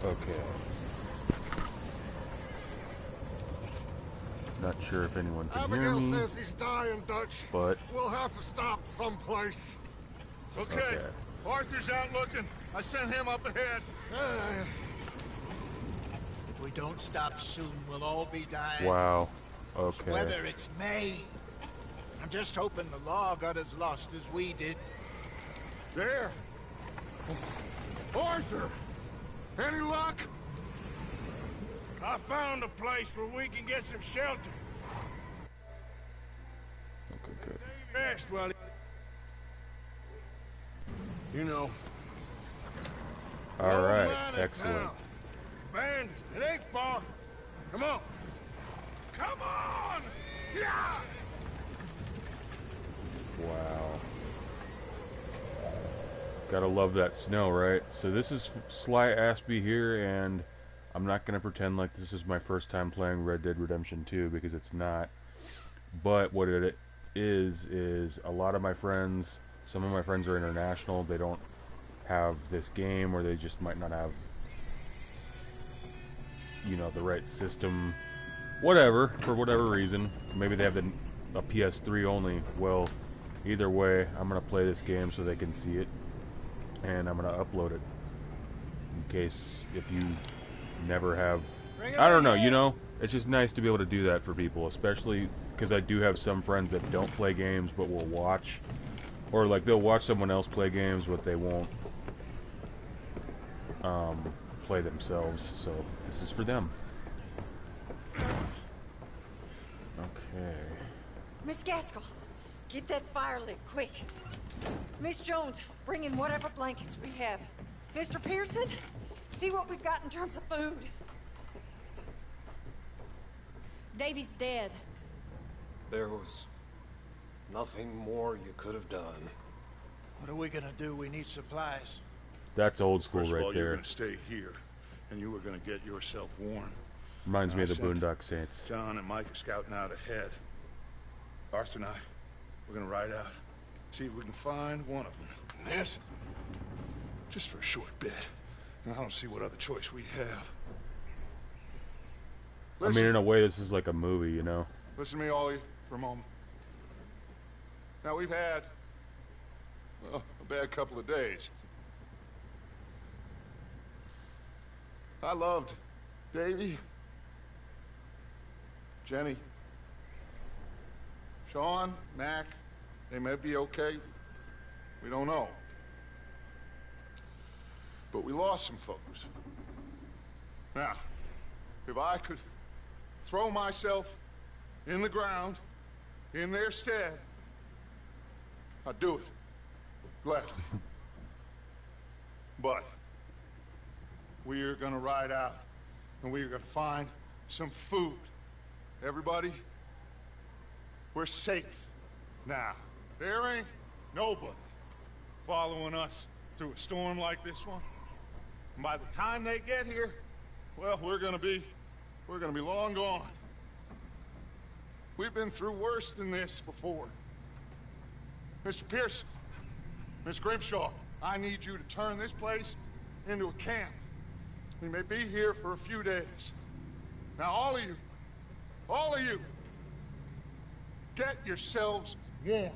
Okay. Not sure if anyone can hear Abigail me. says he's dying, Dutch. But we'll have to stop someplace. Okay. Arthur's out looking. I sent him up ahead. If we don't stop soon, we'll all be dying. wow. Okay. Whether it's May. I'm just hoping the law got as lost as we did. There. Arthur! Any luck? I found a place where we can get some shelter. Okay, good. Rest while You know. All right. Excellent. Band, it ain't far. Come on. Come on! Yeah! Wow. Gotta love that snow, right? So this is Sly Aspie here, and I'm not gonna pretend like this is my first time playing Red Dead Redemption 2, because it's not. But what it is a lot of my friends, some of my friends are international, they don't have this game, or they just might not have, you know, the right system, whatever, for whatever reason. Maybe they have a PS3 only. Well, either way, I'm gonna play this game so they can see it, and I'm gonna upload it in case if you never have, I don't know, you know, it's just nice to be able to do that for people, especially because I do have some friends that don't play games but will watch, or like they'll watch someone else play games but they won't play themselves, so this is for them. Okay. Miss Gaskell, get that fire lit quick. Miss Jones, bring in whatever blankets we have. Mr. Pearson, see what we've got in terms of food. Davy's dead. There was nothing more you could have done. What are we gonna do? We need supplies. That's old school First of right all, there. you're gonna stay here, and you were gonna get yourself warm. Reminds me of the sent Boondock Saints. John and Mike are scouting out ahead. Arthur and I, we're gonna ride out, see if we can find one of them. And this, just for a short bit. And I don't see what other choice we have. I mean, in a way, this is like a movie, you know? Listen to me, all of you, for a moment. Now, we've had, well, a bad couple of days. I loved Davy, Jenny, Sean, Mac. They may be okay. We don't know. But we lost some folks. Now, if I could throw myself in the ground in their stead, I'd do it gladly. But we are gonna ride out, and we are gonna find some food. Everybody, we're safe now. There ain't nobody following us through a storm like this one. And by the time they get here, well, we're gonna be long gone. We've been through worse than this before. Mr. Pearson, Miss Grimshaw, I need you to turn this place into a camp. We may be here for a few days. Now, all of you, get yourselves warm.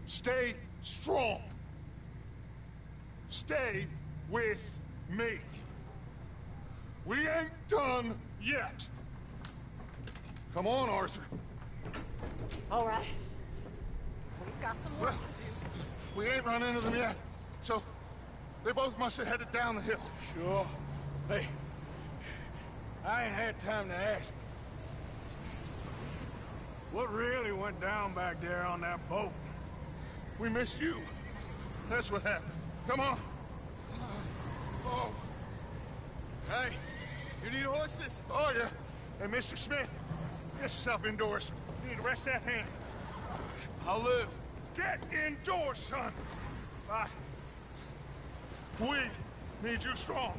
Stay strong. Stay with me. We ain't done yet. Come on, Arthur. All right. We've got some work to do. We ain't run into them yet, so they both must have headed down the hill. Sure. Hey, I ain't had time to ask. What really went down back there on that boat? We missed you. That's what happened. Come on. Oh. Hey, you need horses? Oh, yeah. Hey, Mr. Smith, get yourself indoors. You need to rest that hand. I'll live. Get indoors, son. We need you strong.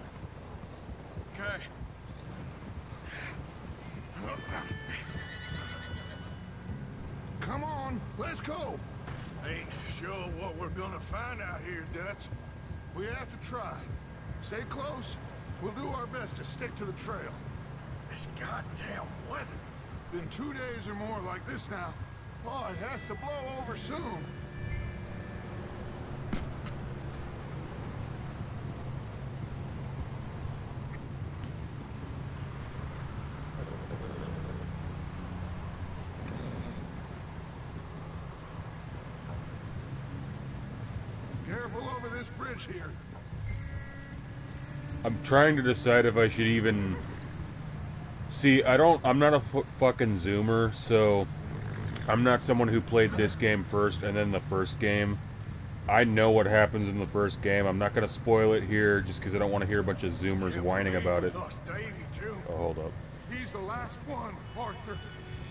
Okay. Come on, let's go. Ain't sure what we're gonna find out here, Dutch. We have to try. Stay close. We'll do our best to stick to the trail. This goddamn weather. Been 2 days or more like this now. Oh, it has to blow over soon. Careful over this bridge here. I'm trying to decide if I should even... See, I'm not a fucking zoomer, so I'm not someone who played this game first and then the first game. I know what happens in the first game. I'm not going to spoil it here just because I don't want to hear a bunch of zoomers whining about it. Lost Davey too. Oh, hold up. He's the last one, Arthur.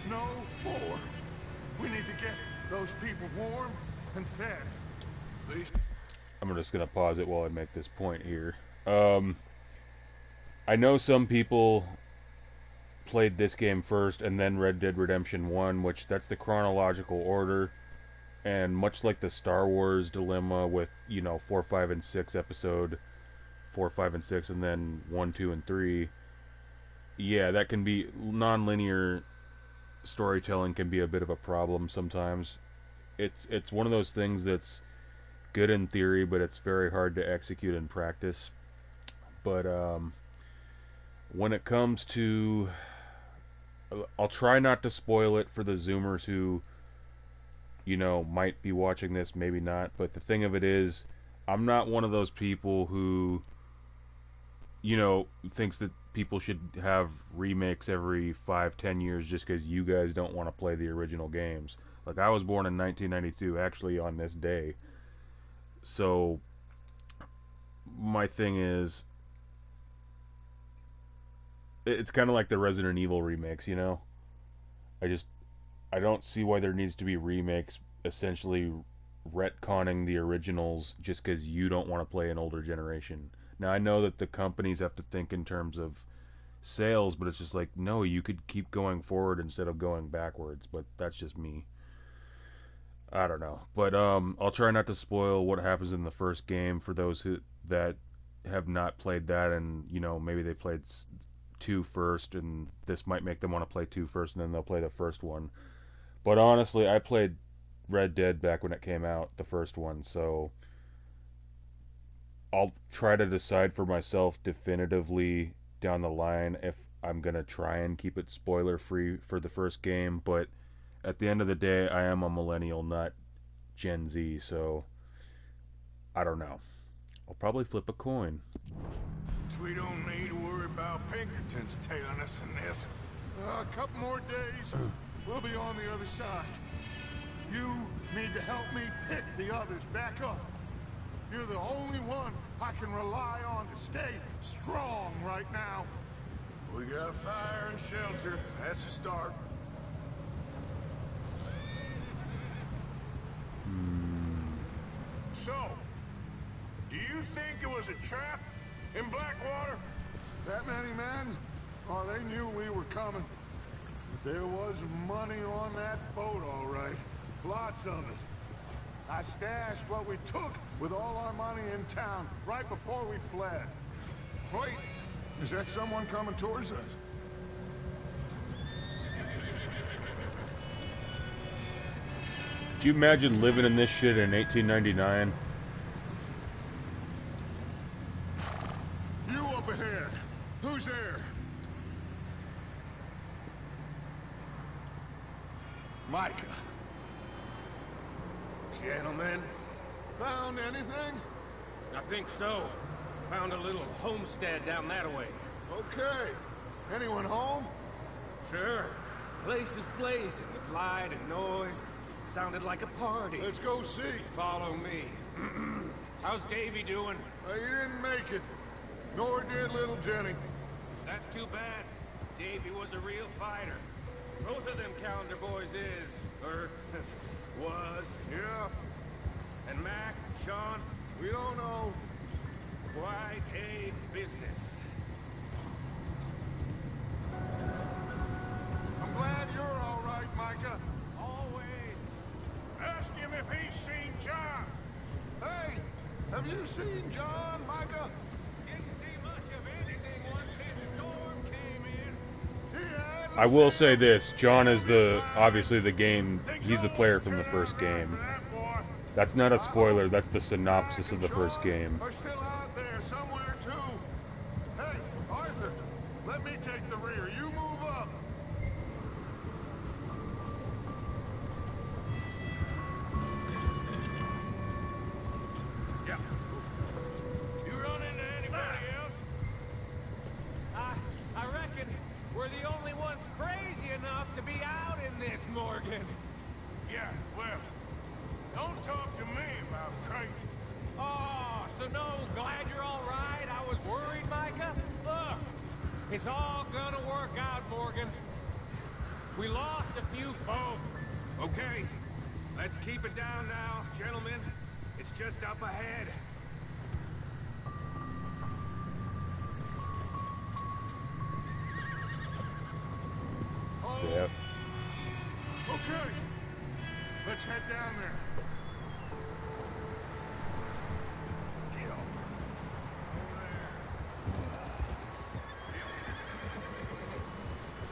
No more. We need to get those people warm and fed. These... I'm just going to pause it while I make this point here. I know some people played this game first and then Red Dead Redemption 1, which that's the chronological order, and much like the Star Wars dilemma with, you know, 4, 5, and 6 episode 4, 5, and 6, and then 1, 2, and 3, yeah, that can be, non-linear storytelling can be a bit of a problem sometimes. It's one of those things that's good in theory, but it's very hard to execute in practice. But when it comes to, I'll try not to spoil it for the zoomers who, you know, might be watching this, maybe not. But the thing of it is, I'm not one of those people who, you know, thinks that people should have remakes every 5-10 years just because you guys don't want to play the original games. Like, I was born in 1992, actually on this day. So, my thing is, it's kind of like the Resident Evil remakes, you know? I don't see why there needs to be remakes essentially retconning the originals just because you don't want to play an older generation. Now, I know that the companies have to think in terms of sales, but it's just like, no, you could keep going forward instead of going backwards, but that's just me. I don't know. But I'll try not to spoil what happens in the first game for those that have not played that, and, you know, maybe they played 2 first, and this might make them want to play 2 first, and then they'll play the first one. But honestly, I played Red Dead back when it came out, the first one, so I'll try to decide for myself definitively down the line if I'm going to try and keep it spoiler free for the first game, but at the end of the day, I am a millennial, not Gen Z, so I don't know. I'll probably flip a coin. We don't need to worry about Pinkertons tailing us in this. A couple more days, we'll be on the other side. You need to help me pick the others back up. You're the only one I can rely on to stay strong right now. We got fire and shelter. That's a start. So, do you think it was a trap in Blackwater? That many men? Oh, they knew we were coming. But there was money on that boat, all right. Lots of it. I stashed what we took with all our money in town right before we fled. Wait, is that someone coming towards us? Do you imagine living in this shit in 1899? You up ahead. Who's there? Micah. Gentlemen, Found anything? I think so. Found a little homestead down that way. Okay. Anyone home? Sure. Place is blazing with light and noise. Sounded like a party. Let's go see. Follow me. How's Davy doing? He didn't make it. Nor did little Jenny. That's too bad. Davy was a real fighter. Both of them calendar boys is, or was. Yeah, And Mac, Sean, we don't know. quite a business. I'm glad you're all right, Micah. Always. Ask him if he's seen John. Hey, have you seen John, Micah? Getting I will say this: John is obviously the game. He's the player from the first game. That's not a spoiler. That's the synopsis of the first game. Are still out there somewhere too. Hey, Arthur, let me take the rear. You move up. Yeah. You run into anybody else? I reckon we're the only ones crazy enough to be out in this, Morgan. Yeah, well, don't talk to me about crazy. Oh, so no, glad you're all right. I was worried, Micah. Look, it's all gonna work out, Morgan. We lost a few folk. Okay, let's keep it down now, gentlemen. It's just up ahead. Yeah. Okay, let's head down there.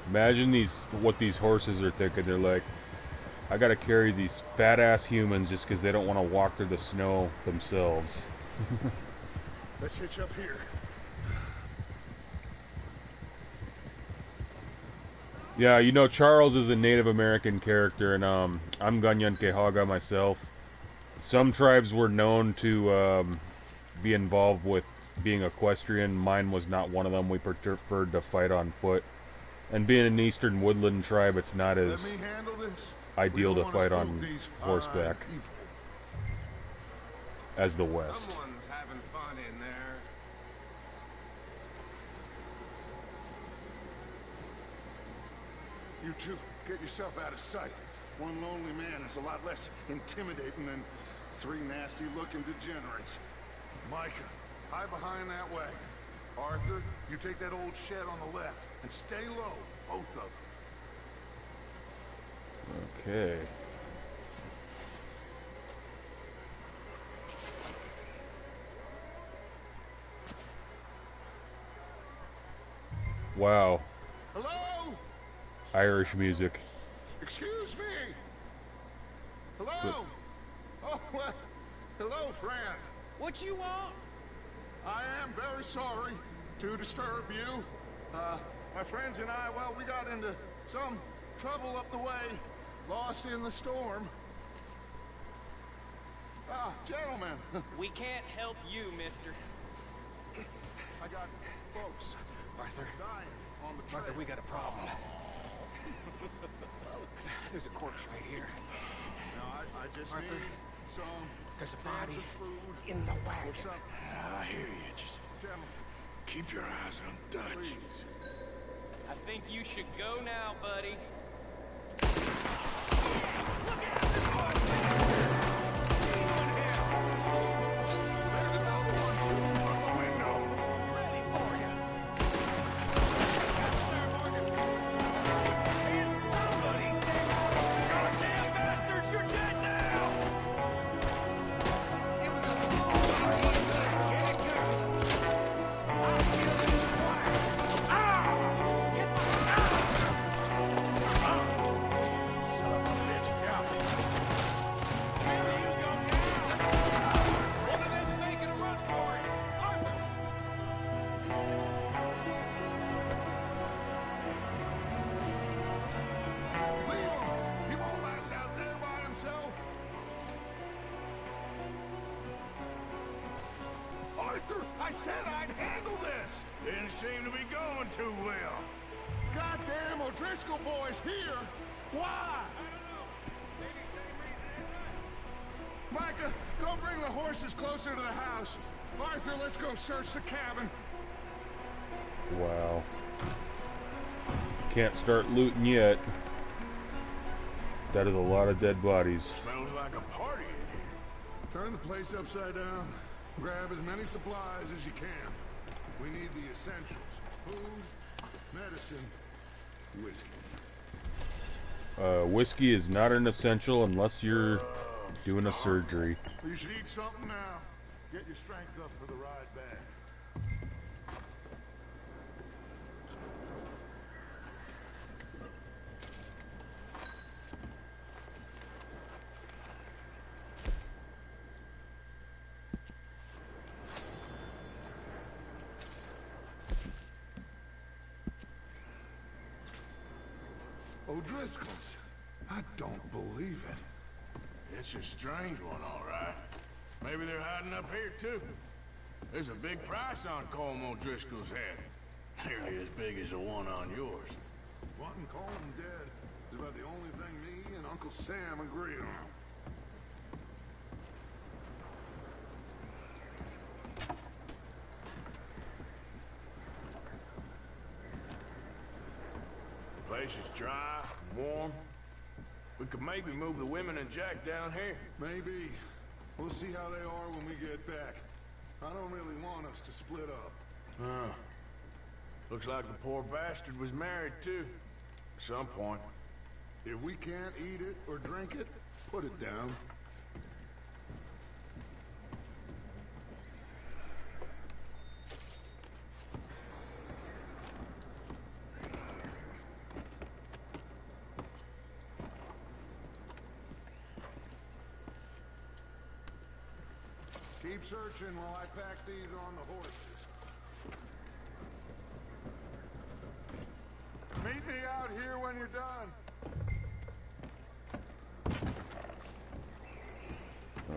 Imagine what these horses are thinking. They're like, I gotta carry these fat ass humans just because they don't want to walk through the snow themselves. Let's hitch up here. Yeah, you know, Charles is a Native American character, and I'm Ganyan Kehaga myself. Some tribes were known to be involved with being equestrian. Mine was not one of them. We preferred to fight on foot. And being an eastern woodland tribe, it's not as Let me handle this. ideal to fight on These horseback people. as the West. Someone's having fun in there. You two, get yourself out of sight. One lonely man is a lot less intimidating than three nasty-looking degenerates. Micah, hide behind that wagon. Arthur, you take that old shed on the left, and stay low, both of them. Okay. Wow. Hello? Irish music. Excuse me? Hello? Oh, well, hello, friend. What you want? I am very sorry to disturb you. My friends and I, well, we got into some trouble up the way, lost in the storm. Gentlemen. We can't help you, mister. I got folks Arthur. dying on the trail. Arthur, we got a problem. There's a corpse right here. Now, I just Arthur, need some there's a cans body of food in the or wagon. something. I hear you. Just Gentlemen, keep your eyes on Dutch. please. I think you should go now, buddy. There's another one shooting from the window. Ready for you. Somebody say, goddamn bastards, you're dead now! It was a get it good. I'll kill him twice. Get my son of a bitch, down. Here you go now. One of them's making a run for it. Arthur! Leave him. He won't last out there by himself. Arthur, I said I'd handle this. Didn't seem to be going too well. Goddamn O'Driscoll boys here. Why? Micah, go bring the horses closer to the house. Arthur, let's go search the cabin. Wow. Can't start looting yet. That is a lot of dead bodies. Smells like a party in here. Turn the place upside down. Grab as many supplies as you can. We need the essentials. Food, medicine, whiskey. Whiskey is not an essential unless you're doing a surgery. You should eat something now. Get your strength up for the ride back. O'Driscoll's. I don't believe it. It's a strange one, all right. Maybe they're hiding up here, too. There's a big price on Colm O'Driscoll's head. Nearly as big as the one on yours. Wanting Colm dead is about the only thing me and Uncle Sam agree on. Place is dry, warm. We could maybe move the women and Jack down here. Maybe. We'll see how they are when we get back. I don't really want us to split up. Huh. Looks like the poor bastard was married, too. At some point. If we can't eat it or drink it, put it down. Keep searching while I pack these on the horses. Meet me out here when you're done.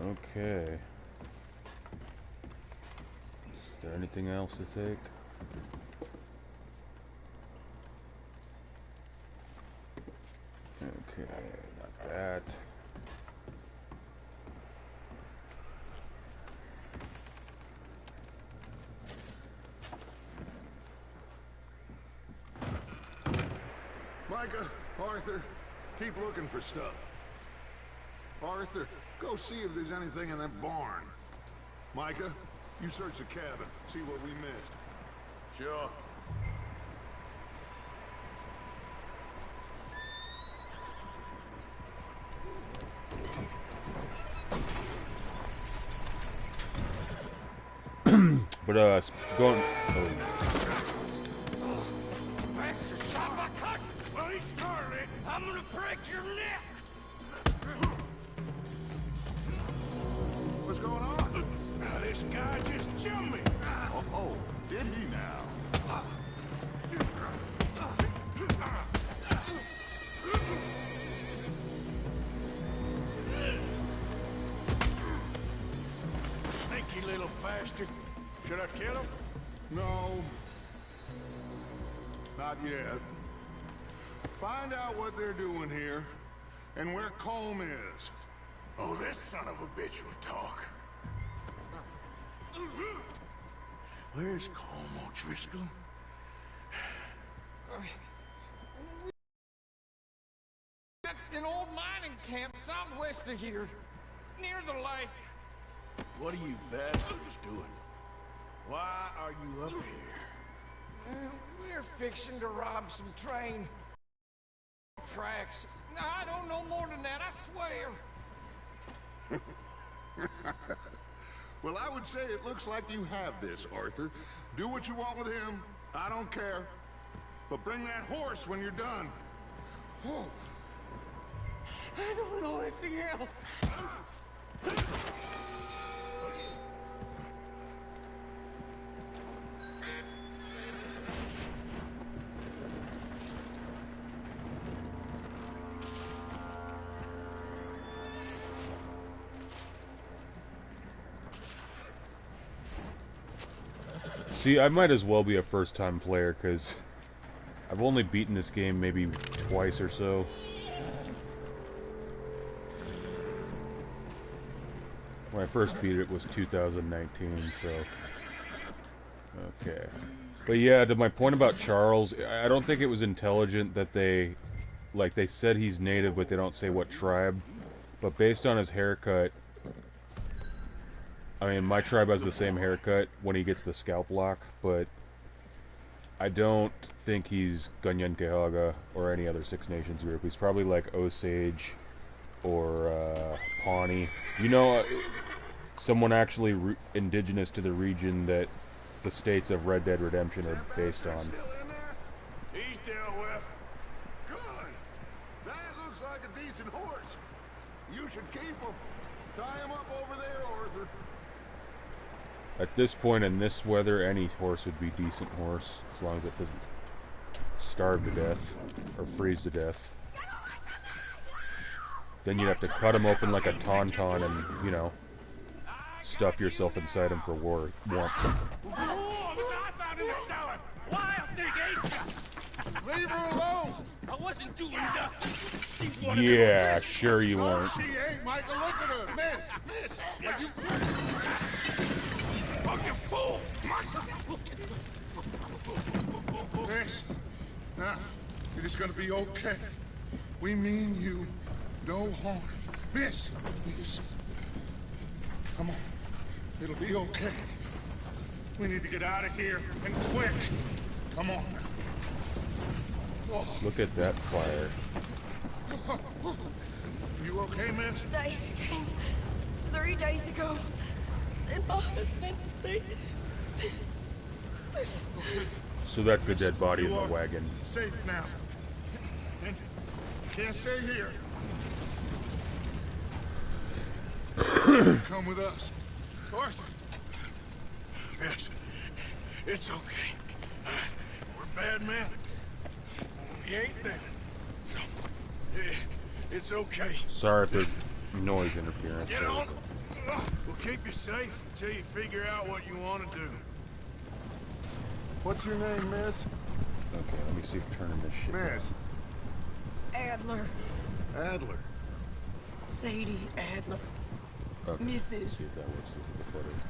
Okay. Is there anything else to take? Okay, not that. Micah, Arthur, keep looking for stuff. Arthur, go see if there's anything in that barn. Micah, you search the cabin, see what we missed. Sure. But going. Oh. Bastard shot my cousin! Well, he started it. I'm gonna break your neck! What's going on? This guy just jumped me. Oh, did he now? Sneaky little bastard. Should I kill him? No. Not yet. Find out what they're doing here, and where Colm is. Oh, this son of a bitch will talk. Where's Colm O'Driscoll? At an old mining camp southwest of here, near the lake. What are you bastards doing? Why are you up here? We're fixing to rob some train tracks. I don't know more than that, I swear. Well, I would say it looks like you have this, Arthur. Do what you want with him. I don't care. But bring that horse when you're done. Oh. I don't know anything else. See, I might as well be a first-time player, because I've only beaten this game maybe twice or so. When I first beat it was 2019, so... Okay. But yeah, to my point about Charles, I don't think it was intelligent that they... Like, they said he's native, but they don't say what tribe. But based on his haircut... I mean, my tribe has the same haircut when he gets the scalp lock, but I don't think he's Gunyan-Kehaga or any other Six Nations group. He's probably like Osage or Pawnee. You know, someone actually indigenous to the region that the states of Red Dead Redemption are based on. He's dealt with. Good. That looks like a decent horse. You should keep him. Tie him up over there, Arthur. At this point in this weather, any horse would be decent horse, as long as it doesn't starve to death or freeze to death. then you'd have to cut them open like a tauntaun and, you know, stuff yourself inside them for warmth. Oh, the guy found in the cellar. Wild thing, ain't ya? Leave her alone! I wasn't doing nothing. She's one of them Yeah, Driscolls. sure you No, weren't. she ain't, Michael. Look at her. Miss! Are you... Oh, you fool! Miss, now, it is gonna be okay. We mean you no harm. Miss! Come on. It'll be okay. We need to get out of here, and quick. Come on. Oh. Look at that fire. You okay, miss? They came 3 days ago. And my husband, So that's the dead body in You the are wagon. safe now. And you can't stay here. Come with us. Arthur. Yes, it's okay. We're bad men. We ain't them. It's okay. Sorry if there's noise interference. Get on. We'll keep you safe until you figure out what you want to do. What's your name, miss? Okay, let me see if turning this shit. Miss. Adler. Adler. Sadie Adler. Okay, Mrs. let's see if that works with the footage.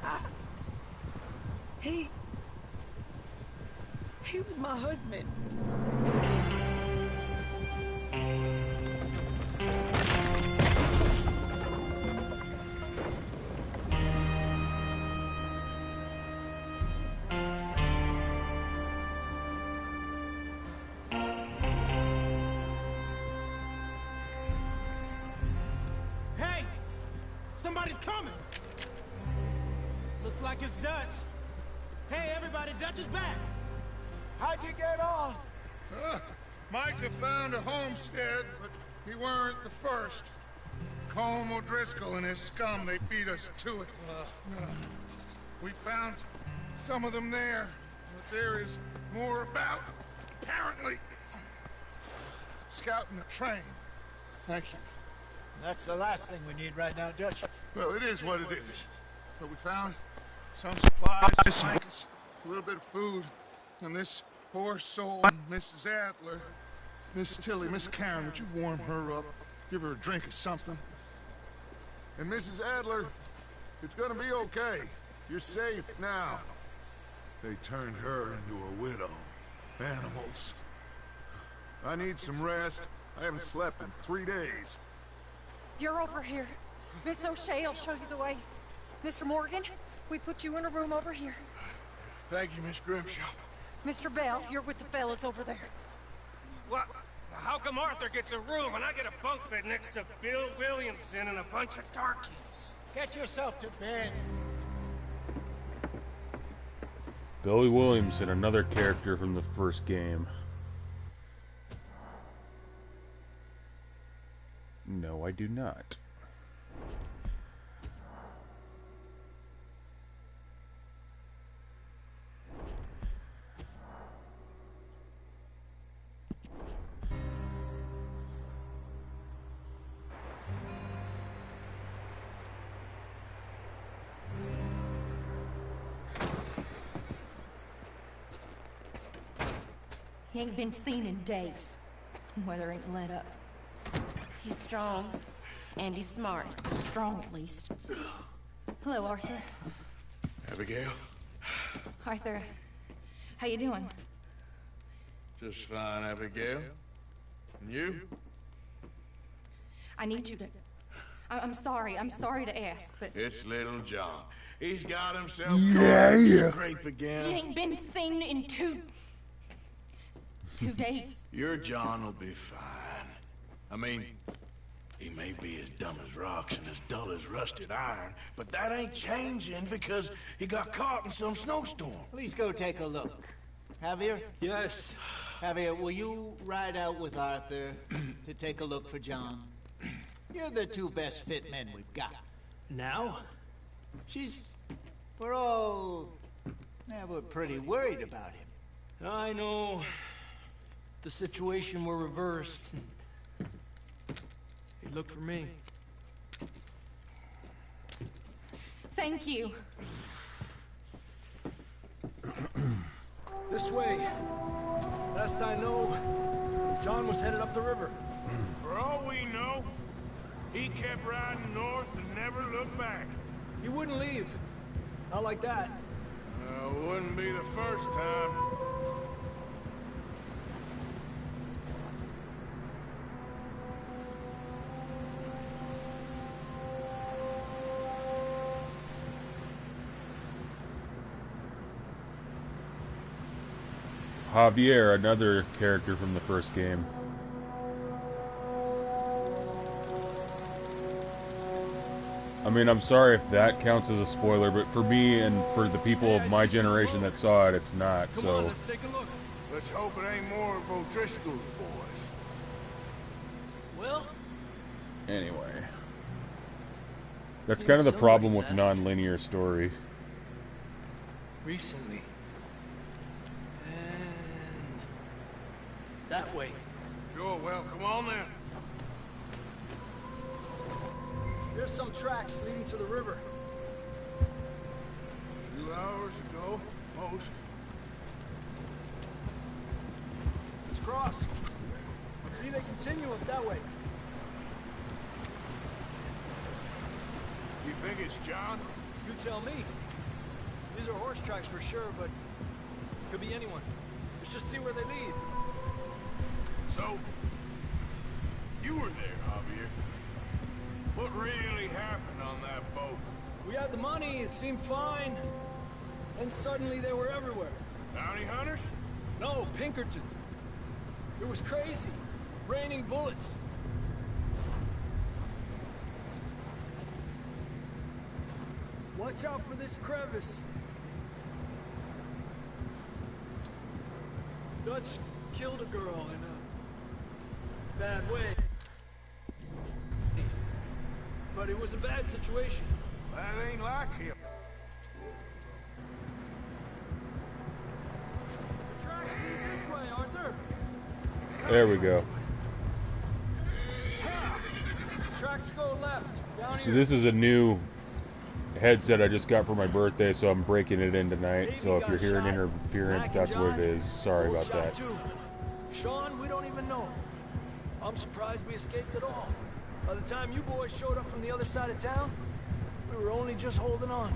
He was my husband. Hey! Somebody's coming! Looks like it's Dutch. Hey, everybody, Dutch is back! How'd you get on? Micah found a homestead, but he weren't the first. Colm O'Driscoll and his scum, they beat us to it. We found some of them there, but there is more about, apparently. Scouting a train. Thank you. That's the last thing we need right now, Dutch. Well, it is what it is. But we found some supplies, some blankets, a little bit of food, and this poor soul, Mrs. Adler, Miss Tilly, Miss Karen, would you warm her up? Give her a drink or something? And Mrs. Adler, it's gonna be okay. You're safe now. They turned her into a widow. Animals. I need some rest. I haven't slept in 3 days. You're over here. Miss O'Shea will show you the way. Mr. Morgan, we put you in a room over here. Thank you, Miss Grimshaw. Mr. Bell, you're with the fellas over there. What? How come Arthur gets a room and I get a bunk bed next to Bill Williamson and a bunch of darkies? Get yourself to bed. Billy Williamson, another character from the first game. No, I do not. He ain't been seen in days. Weather ain't let up. He's strong, and he's smart. Strong, at least. Hello, Arthur. Abigail? Arthur, how you doing? Just fine, Abigail. And you? I need you to... I'm sorry to ask, but... It's little John. He's got himself caught in the scrape again. He ain't been seen in two days. Your John will be fine. I mean, he may be as dumb as rocks and as dull as rusted iron, but that ain't changing because he got caught in some snowstorm. Please go take a look. Javier? Yes. Javier, will you ride out with Arthur to take a look for John? You're the two best fit men we've got. Now? We're pretty worried about him. I know. The situation were reversed. It look for me. Thank you. This way. Last I know, John was headed up the river. For all we know, he kept riding north and never looked back. He wouldn't leave. Not like that. Wouldn't be the first time. Javier, another character from the first game. I mean, I'm sorry if that counts as a spoiler, but for me and for the people of my generation that saw it, it's not, Come so... on, let's take a look. Let's hope it ain't more of O'Driscoll's boys. Well... Anyway. That's kind of the problem with non-linear stories. Recently. And... that way. Sure, well, come on then. There's some tracks leading to the river. A few hours ago, most. Let's cross. See, they continue up that way. You think it's John? You tell me. These are horse tracks for sure, but could be anyone. Let's just see where they lead. So, you were there, Javier. What really happened on that boat? We had the money, it seemed fine. And suddenly they were everywhere. Bounty hunters? No, Pinkertons. It was crazy. Raining bullets. Watch out for this crevice. Dutch killed a girl in a bad way. But it was a bad situation. That ain't like him. The tracks lead this way, Arthur. There we go. Tracks go left. Down So here. this is a new headset I just got for my birthday, so I'm breaking it in tonight. So if you're hearing interference, that's what it is. Sorry about that. Too. Sean, we don't even know. I'm surprised we escaped at all. By the time you boys showed up from the other side of town, we were only just holding on.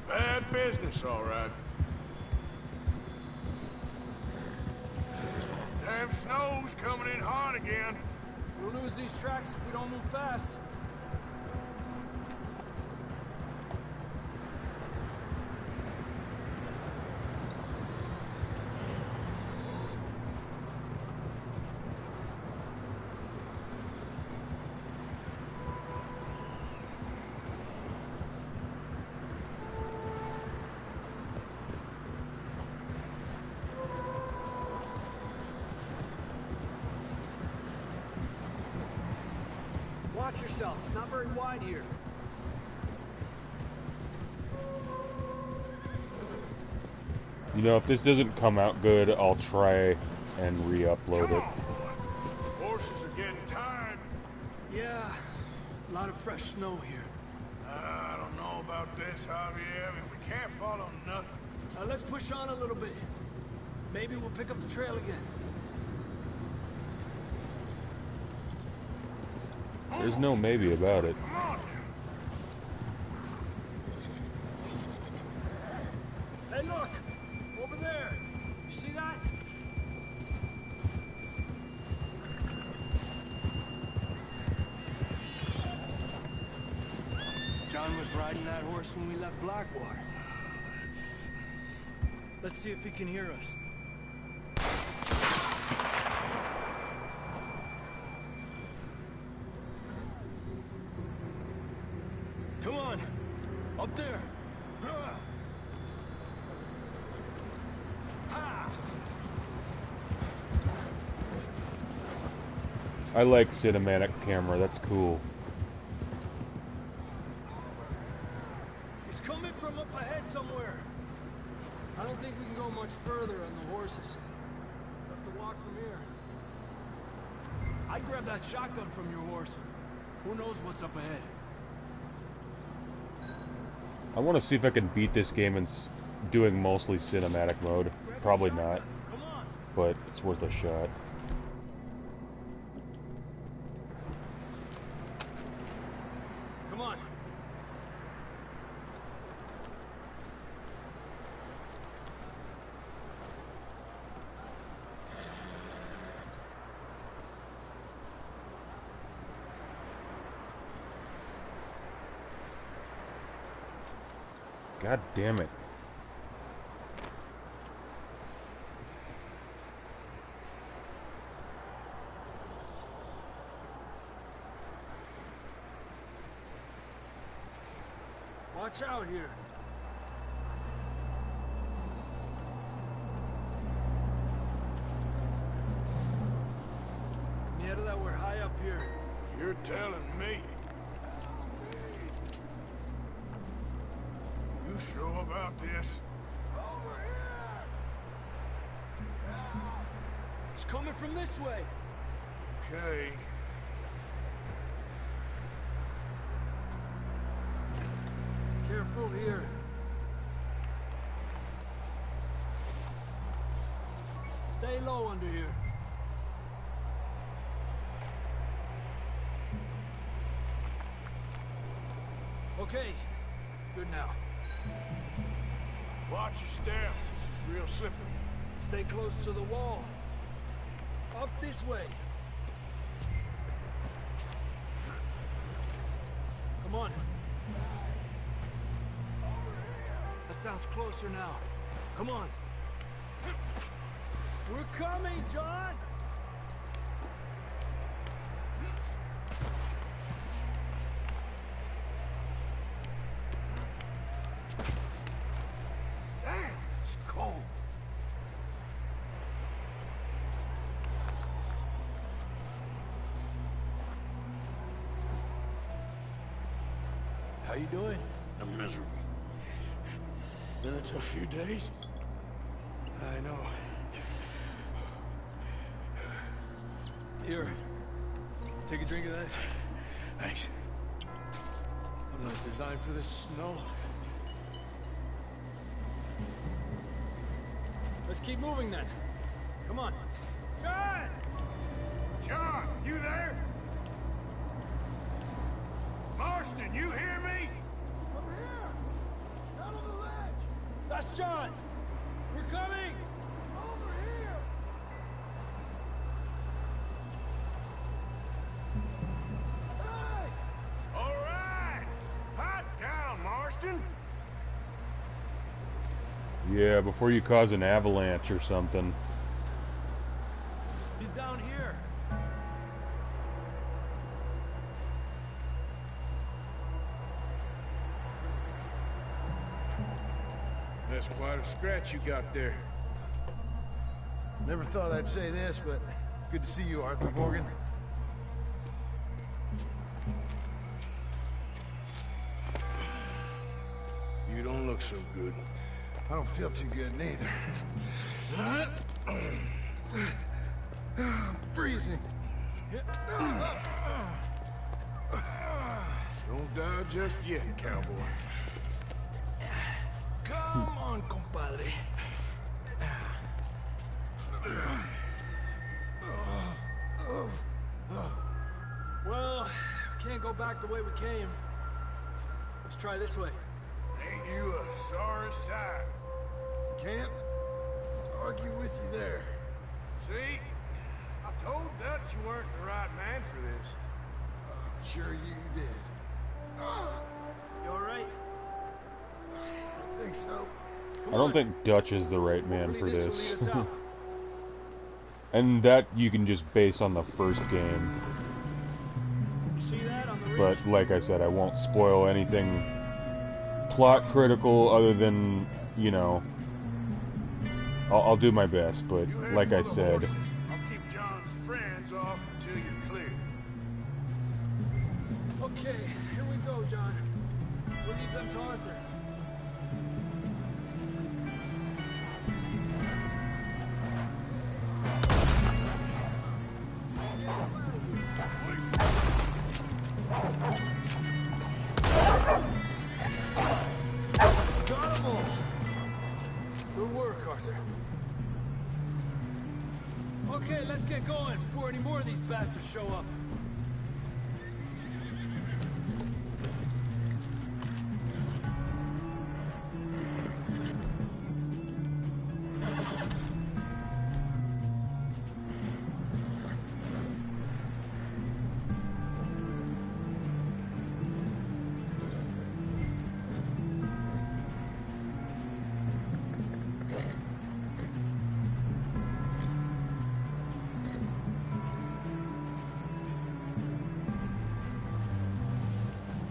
Bad business, all right. Damn snow's coming in hard again. We'll lose these tracks if we don't move fast. Watch yourself. It's not very wide here. You know, if this doesn't come out good, I'll try and re-upload it. Horses are getting tired. Yeah, a lot of fresh snow here. I don't know about this, Javier. I mean, we can't follow nothing. Let's push on a little bit. Maybe we'll pick up the trail again. There's no maybe about it. Come on. Hey, look! Over there! You see that? John was riding that horse when we left Blackwater. Let's see if he can hear us. Come on! Up there! I like cinematic camera, that's cool. He's coming from up ahead somewhere. I don't think we can go much further on the horses. We'll have to walk from here. I grabbed that shotgun from your horse. Who knows what's up ahead? I want to see if I can beat this game in doing mostly cinematic mode. Probably not, but it's worth a shot. Come on. God damn it. Watch out here. Mierda, we're high up here. You're telling me. You sure about this? It's coming from this way. Okay. Careful here. Stay low under here. Okay. Good now. Watch your step. It's real slippery. Stay close to the wall. Up this way. Come on. That sounds closer now. Come on. We're coming, John! Damn, it's cold. How you doing? I'm miserable. Been a tough few days. I know. Here. Take a drink of that. Thanks. I'm not designed for this snow. Let's keep moving then. Come on. John! John, you there? Marston, you hear me? Over here! Down on the ledge! That's John! We're coming! Over here! Hey! All right! Hot down, Marston! Yeah, before you cause an avalanche or something. He's down here. That's quite a scratch you got there. Never thought I'd say this, but it's good to see you, Arthur Morgan. You don't look so good. I don't feel too good neither. I'm freezing. Don't die just yet, cowboy. Come on, compadre. Well, we can't go back the way we came. Let's try this way. Ain't you a sorry sight? Can't argue with you there. See? I told Dutch you weren't the right man for this. I'm sure you did. You alright? I think so. I don't think Dutch is the right man for Hopefully this. will lead us out. And that you can just base on the first game. You see that on the ridge? But like I said, I won't spoil anything plot critical other than, you know, I'll do my best, but You head like for I the said, horses. I'll keep John's friends off until you're clear. Okay, here we go, John. We'll leave them to Arthur. Arthur. Okay, let's get going before any more of these bastards show up.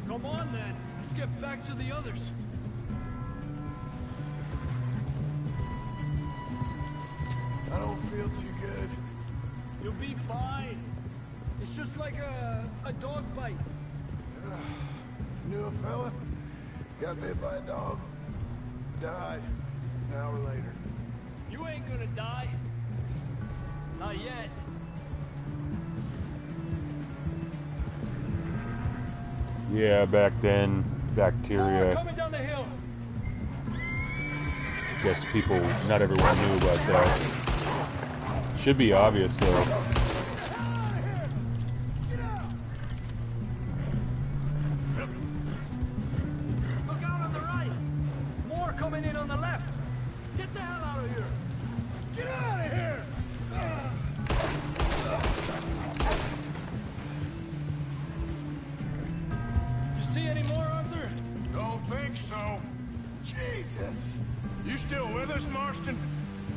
Come on, then. Let's get back to the others. I don't feel too good. You'll be fine. It's just like a dog bite. Knew a fella? Got bit by a dog. Died. An hour later. You ain't gonna die. Not yet. Yeah, back then, More bacteria. coming down the hill. Guess people, not everyone knew about that. Should be obvious though. Look out on the right. More coming in on the left. Get the hell out of here. Get out of here. You see any more, Arthur? Don't think so. Jesus! You still with us, Marston?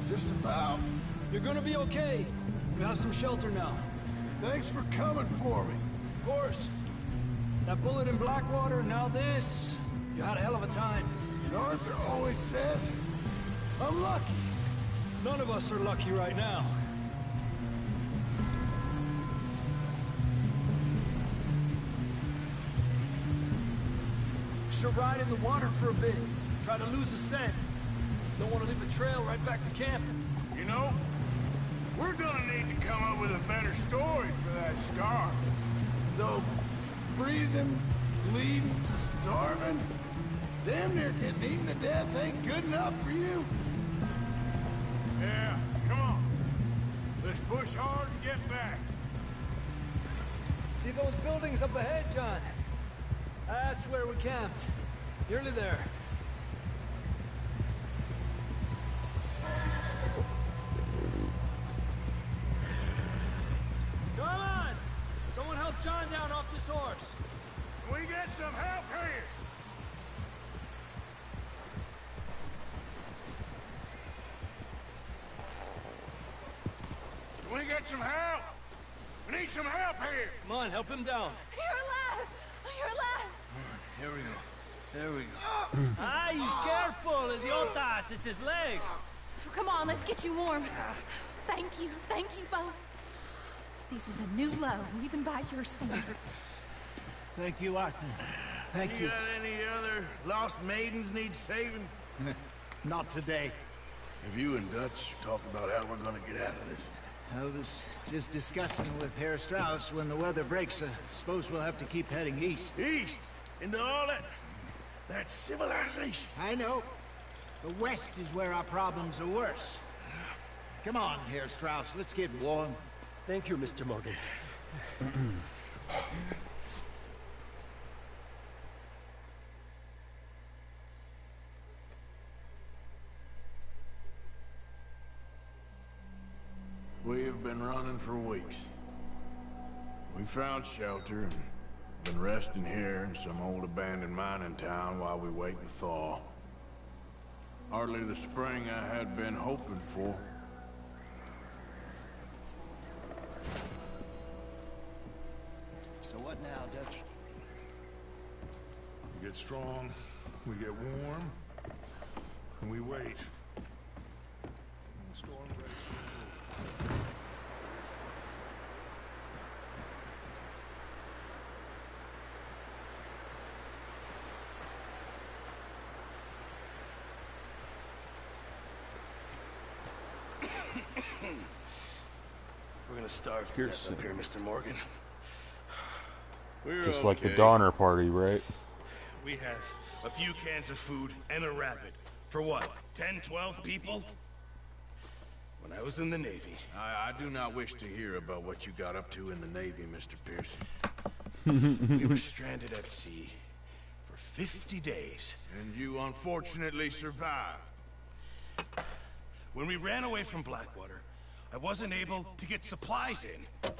Just about. You're gonna be okay. We have some shelter now. Thanks for coming for me. Of course. That bullet in Blackwater, now this. You had a hell of a time. And Arthur always says, I'm lucky. None of us are lucky right now. Should ride in the water for a bit. Try to lose the scent. Don't want to leave a trail right back to camp. You know, we're gonna need to come up with a better story for that scar. So, freezing, bleeding, starving, damn near getting eaten to death ain't good enough for you? Yeah, come on. Let's push hard and get back. See those buildings up ahead, John? That's where we camped. Nearly there. Come on! Someone help John down off this horse. Can we get some help here? Can we get some help? We need some help here. Come on, help him down. You're alive! You're alive! Here we go. There we go. Ay, careful, idiotas! It's his leg. Come on, let's get you warm. Thank you both. This is a new low, even by your standards. Thank you, Arthur. Thank you. You got any other lost maidens need saving? Not today. Have you and Dutch talked about how we're gonna get out of this? I was just discussing with Herr Strauss when the weather breaks. I suppose we'll have to keep heading east. East? Into all that civilization? I know. The west is where our problems are worse. Come on, Herr Strauss, let's get warm. Thank you, Mr. Morgan. We have been running for weeks. We found shelter and been resting here in some old abandoned mining town while we wait to thaw. Hardly the spring I had been hoping for. So what now, Dutch? We get strong, we get warm, and we wait. And the storm breaks. We're gonna starve to death up here, Mr. Morgan. We're just like the Donner Party, right? We have a few cans of food and a rabbit. For what? 10, 12 people? when I was in the Navy. I do not wish to hear about what you got up to in the Navy, Mr. Pearson. We were stranded at sea for 50 days. And you unfortunately survived. When we ran away from Blackwater, I wasn't able to get supplies in.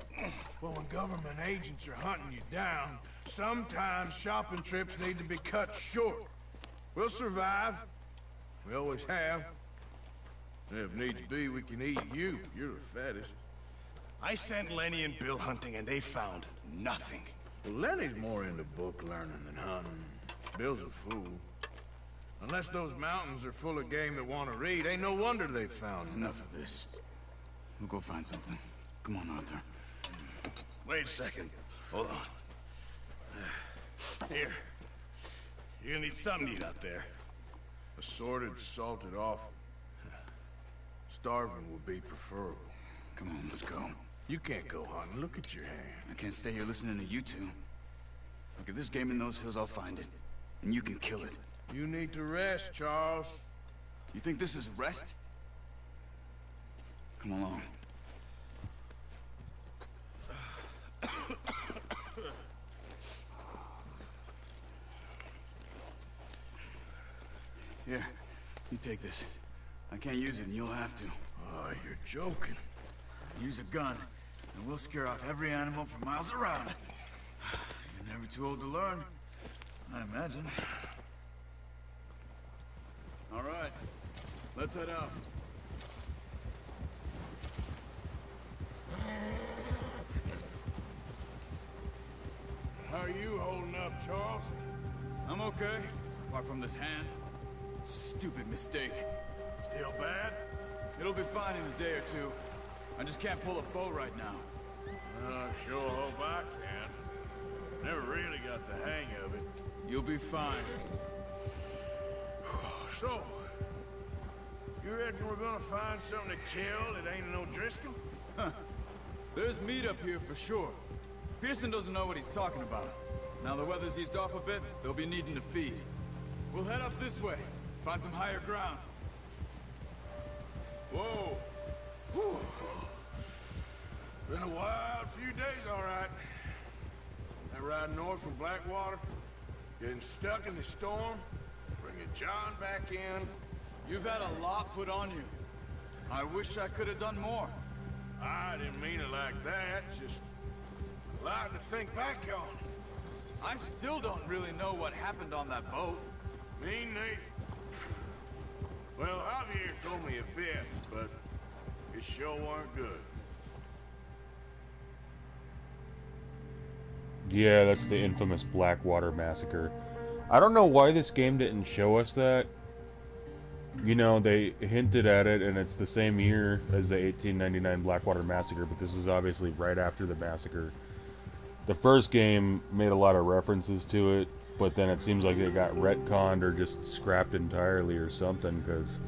Well, when government agents are hunting you down, sometimes shopping trips need to be cut short. We'll survive. We always have. If needs be, we can eat you. You're the fattest. I sent Lenny and Bill hunting, and they found nothing. Well, Lenny's more into book learning than hunting. Bill's a fool. Unless those mountains are full of game that want to read, ain't no wonder they found Enough of this. We'll go find something. Come on, Arthur. Wait a second. Hold on. Here. You're gonna need something to eat out there. Assorted, salted offal. Starving would be preferable. Come on, let's go. You can't go hunting. Look at your hand. I can't stay here listening to you two. Look, if there's game in those hills, I'll find it. And you can kill it. You need to rest, Charles. You think this is rest? Come along. Here, you take this. I can't use it, and you'll have to. Oh, you're joking. Use a gun, and we'll scare off every animal for miles around. You're never too old to learn, I imagine. All right, let's head out. How are you holding up, Charles? I'm okay, apart from this hand. Stupid mistake. Still bad? It'll be fine in a day or two. I just can't pull a bow right now. Sure hope I can. Never really got the hang of it. You'll be fine. So, you reckon we're gonna find something to kill that ain't no Driscoll? Huh. There's meat up here for sure. Pearson doesn't know what he's talking about. Now the weather's eased off a bit, they'll be needing to feed. We'll head up this way, find some higher ground. Whoa. Whew. Been a wild few days, all right. That ride north from Blackwater, getting stuck in the storm, bringing John back in. You've had a lot put on you. I wish I could have done more. I didn't mean it like that, just a lot to think back on. I still don't really know what happened on that boat. Me neither. Well, Javier told me a bit, but it sure weren't good. Yeah, that's the infamous Blackwater Massacre. I don't know why this game didn't show us that. You know, they hinted at it, and it's the same year as the 1899 Blackwater Massacre, but this is obviously right after the massacre. The first game made a lot of references to it, but then it seems like it got retconned or just scrapped entirely or something, because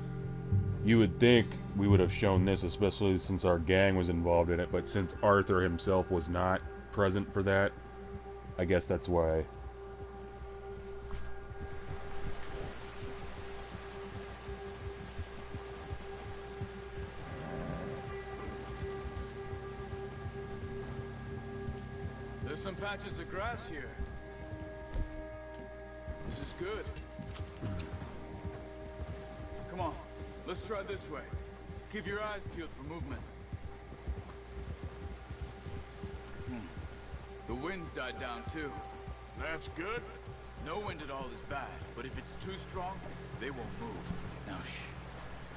you would think we would have shown this, especially since our gang was involved in it, but since Arthur himself was not present for that, I guess that's why. There's some patches of grass here. This is good. Come on, let's try this way. Keep your eyes peeled for movement. The wind's died down too. That's good. No wind at all is bad, but if it's too strong, they won't move. Now shh.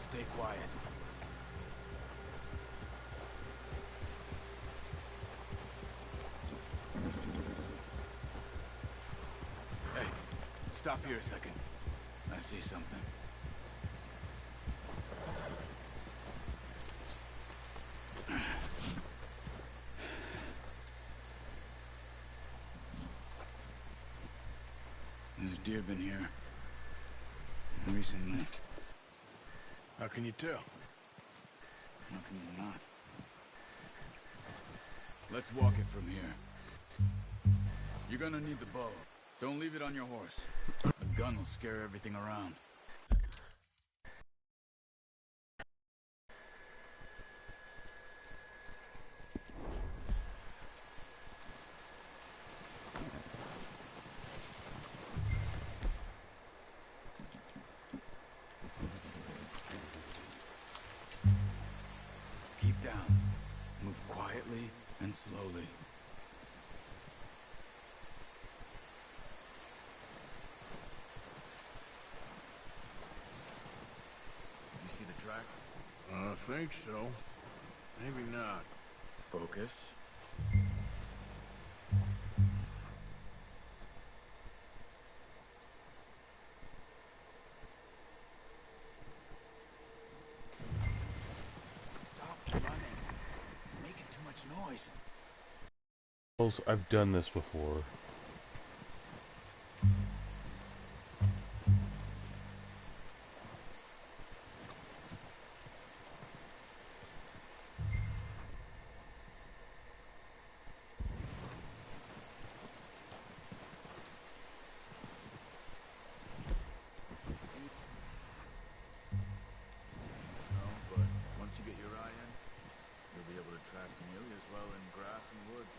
Stay quiet. Hey, stop here a second. I see something. There's deer been here recently. How can you tell? How can you not? Let's walk it from here. You're gonna need the bow. Don't leave it on your horse. A gun will scare everything around. slowly. You see the tracks? I think so. Maybe not. Focus. Stop running. You're making too much noise. I've done this before. But once you get your eye in, you'll be able to track chameleons well in grass and woods.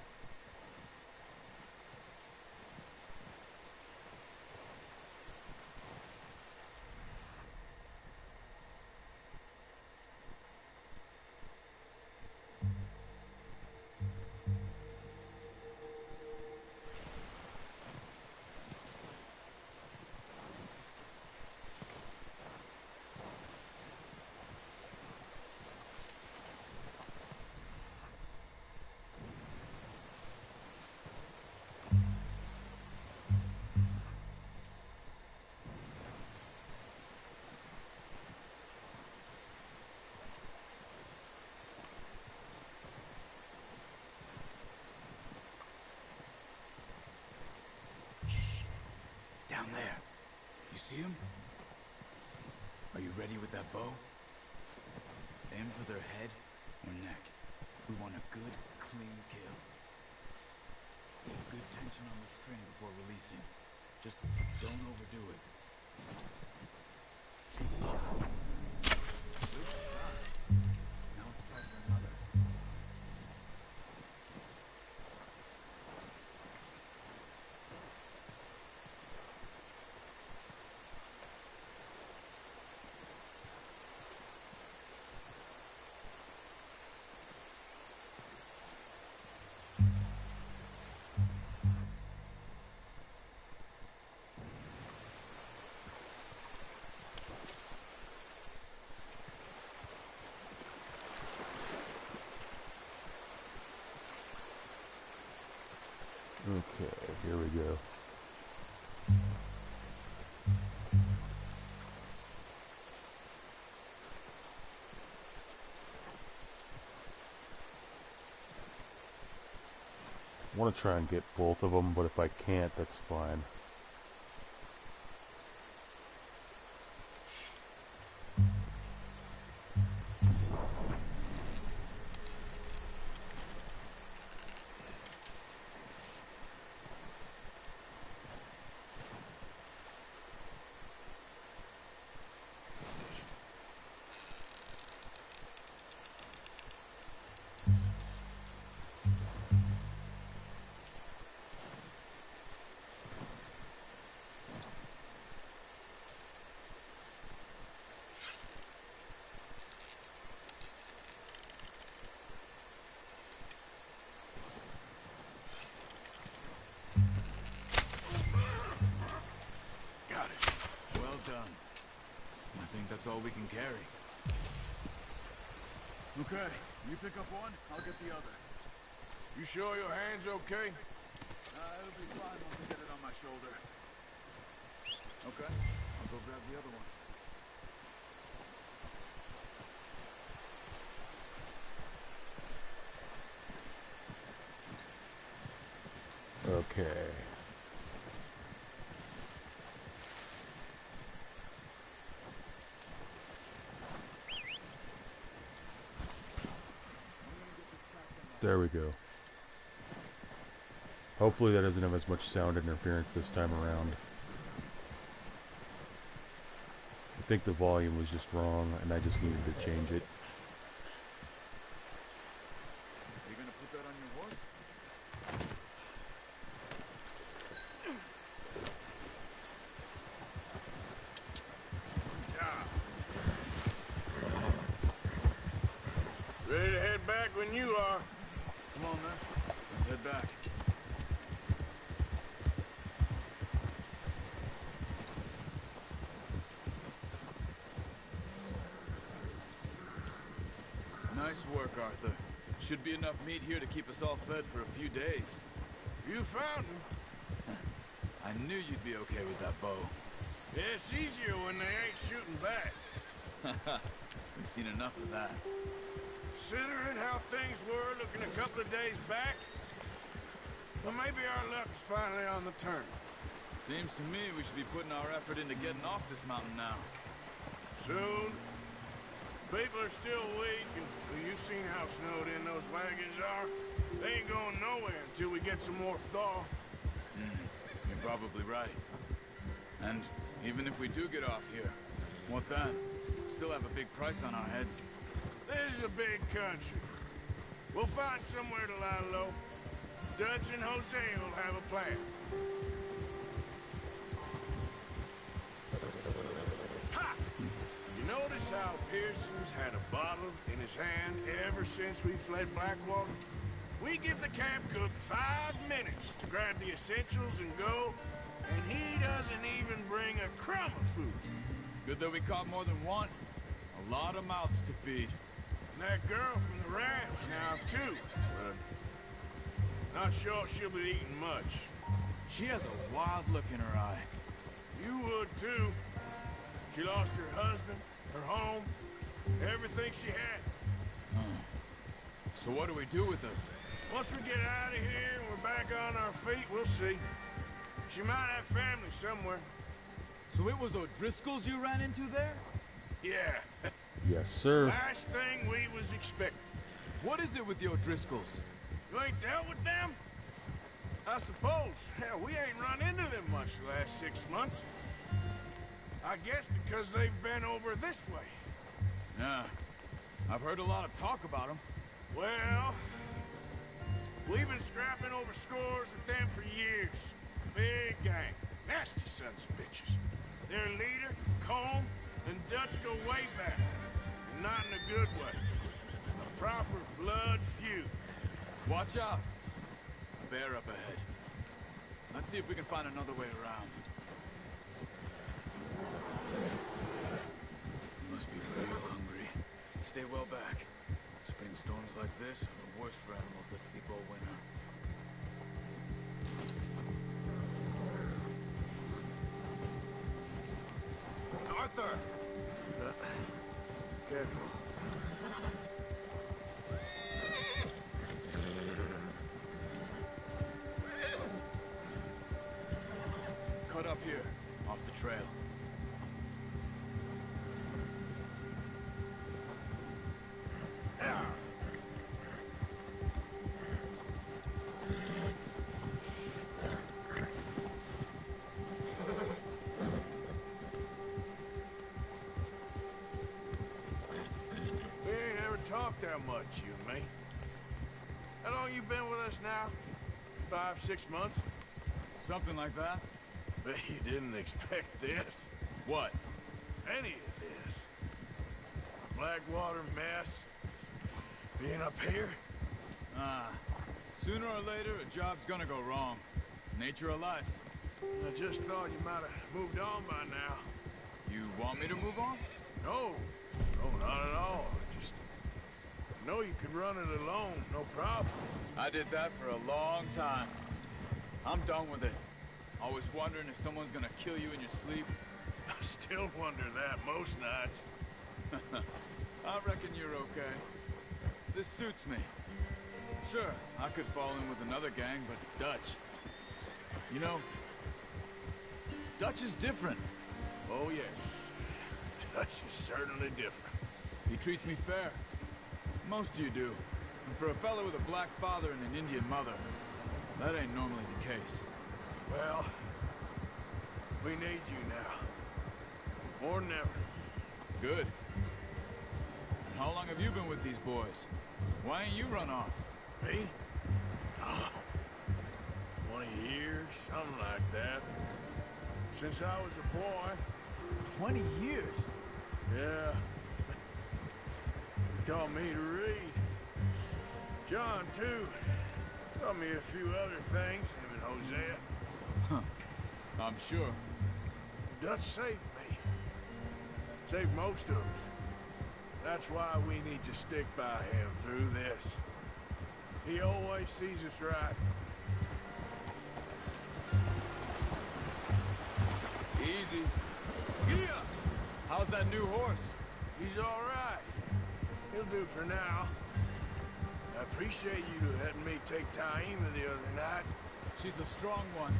Down there. You see him? Are you ready with that bow? Aim for their head or neck. We want a good, clean kill. Keep good tension on the string before releasing. Just don't overdo it. Good shot. Now let's try for another. Okay, here we go. I want to try and get both of them, but if I can't, that's fine. Done. I think that's all we can carry. Okay, you pick up one, I'll get the other. You sure your hand's okay? It'll be fine once I get it on my shoulder. Okay, I'll go grab the other one. Okay. There we go. Hopefully that doesn't have as much sound interference this time around. I think the volume was just wrong and I just needed to change it. Are you gonna put that on your horse? Ready to head back when you are. Come on, man. head back. Nice work, Arthur. Should be enough meat here to keep us all fed for a few days. You found him. I knew you'd be okay with that bow. Yeah, it's easier when they ain't shooting back. We've seen enough of that. Considering how things were looking a couple of days back, well, maybe our luck's finally on the turn. Seems to me we should be putting our effort into getting off this mountain now. Soon. People are still weak, and well, you've seen how snowed in those wagons are. They ain't going nowhere until we get some more thaw. You're probably right. And even if we do get off here, what then? Still have a big price on our heads. This is a big country. We'll find somewhere to lie low. Dutch and Jose will have a plan. Ha! You notice how Pearson's had a bottle in his hand ever since we fled Blackwater? We give the camp cook 5 minutes to grab the essentials and go, and he doesn't even bring a crumb of food. Good that we caught more than one. A lot of mouths to feed. And that girl from the ranch now, too. But not sure she'll be eating much. She has a wild look in her eye. You would, too. She lost her husband, her home, everything she had. So what do we do with her? Once we get out of here and we're back on our feet, we'll see. She might have family somewhere. So it was O'Driscoll's you ran into there? Yeah. Yes, sir. Last thing we was expecting. What is it with the O'Driscolls? You ain't dealt with them? I suppose. Hell, we ain't run into them much the last 6 months. I guess because they've been over this way. Yeah. I've heard a lot of talk about them. Well, we've been scrapping over scores with them for years. Big gang. Nasty sons of bitches. Their leader, Combe, and Dutch go way back. And not in a good way. A proper blood feud. Watch out. A bear up ahead. Let's see if we can find another way around. You must be real hungry. Stay well back. Spring storms like this are the worst for animals that sleep all winter. Arthur! Careful. Cut up here, off the trail. Talk that much, you and me. How long you been with us now? 5, 6 months? Something like that. Bet you didn't expect this. What? Any of this. Blackwater mess. Being up here. Sooner or later, a job's gonna go wrong. Nature of life. I just thought you might have moved on by now. You want me to move on? No. No, not at all. I know you could run it alone, no problem. I did that for a long time. I'm done with it. Always wondering if someone's gonna kill you in your sleep. I still wonder that most nights. I reckon you're okay. This suits me. Sure, I could fall in with another gang, but Dutch... You know, Dutch is different. Oh, yes. Dutch is certainly different. He treats me fair. Most of you do. And for a fellow with a black father and an Indian mother, that ain't normally the case. Well, we need you now. More than ever. Good. And how long have you been with these boys? Why ain't you run off? Me? Oh, 20 years, something like that. Since I was a boy. 20 years? Yeah. Taught me to read. John, too. Taught me a few other things, him and Hosea. I'm sure. Dutch saved me. Saved most of us. That's why we need to stick by him through this. He always sees us right. Easy. Yeah! How's that new horse? He's all right. He'll do for now. I appreciate you letting me take Taima the other night. She's a strong one.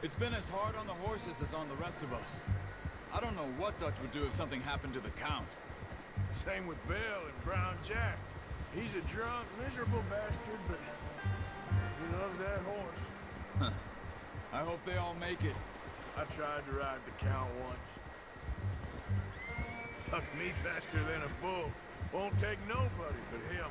It's been as hard on the horses as on the rest of us. I don't know what Dutch would do if something happened to the Count. Same with Bill and Brown Jack. He's a drunk, miserable bastard, but he loves that horse. Huh. I hope they all make it. I tried to ride the Count once. Bucked me faster than a bull. Won't take nobody but him.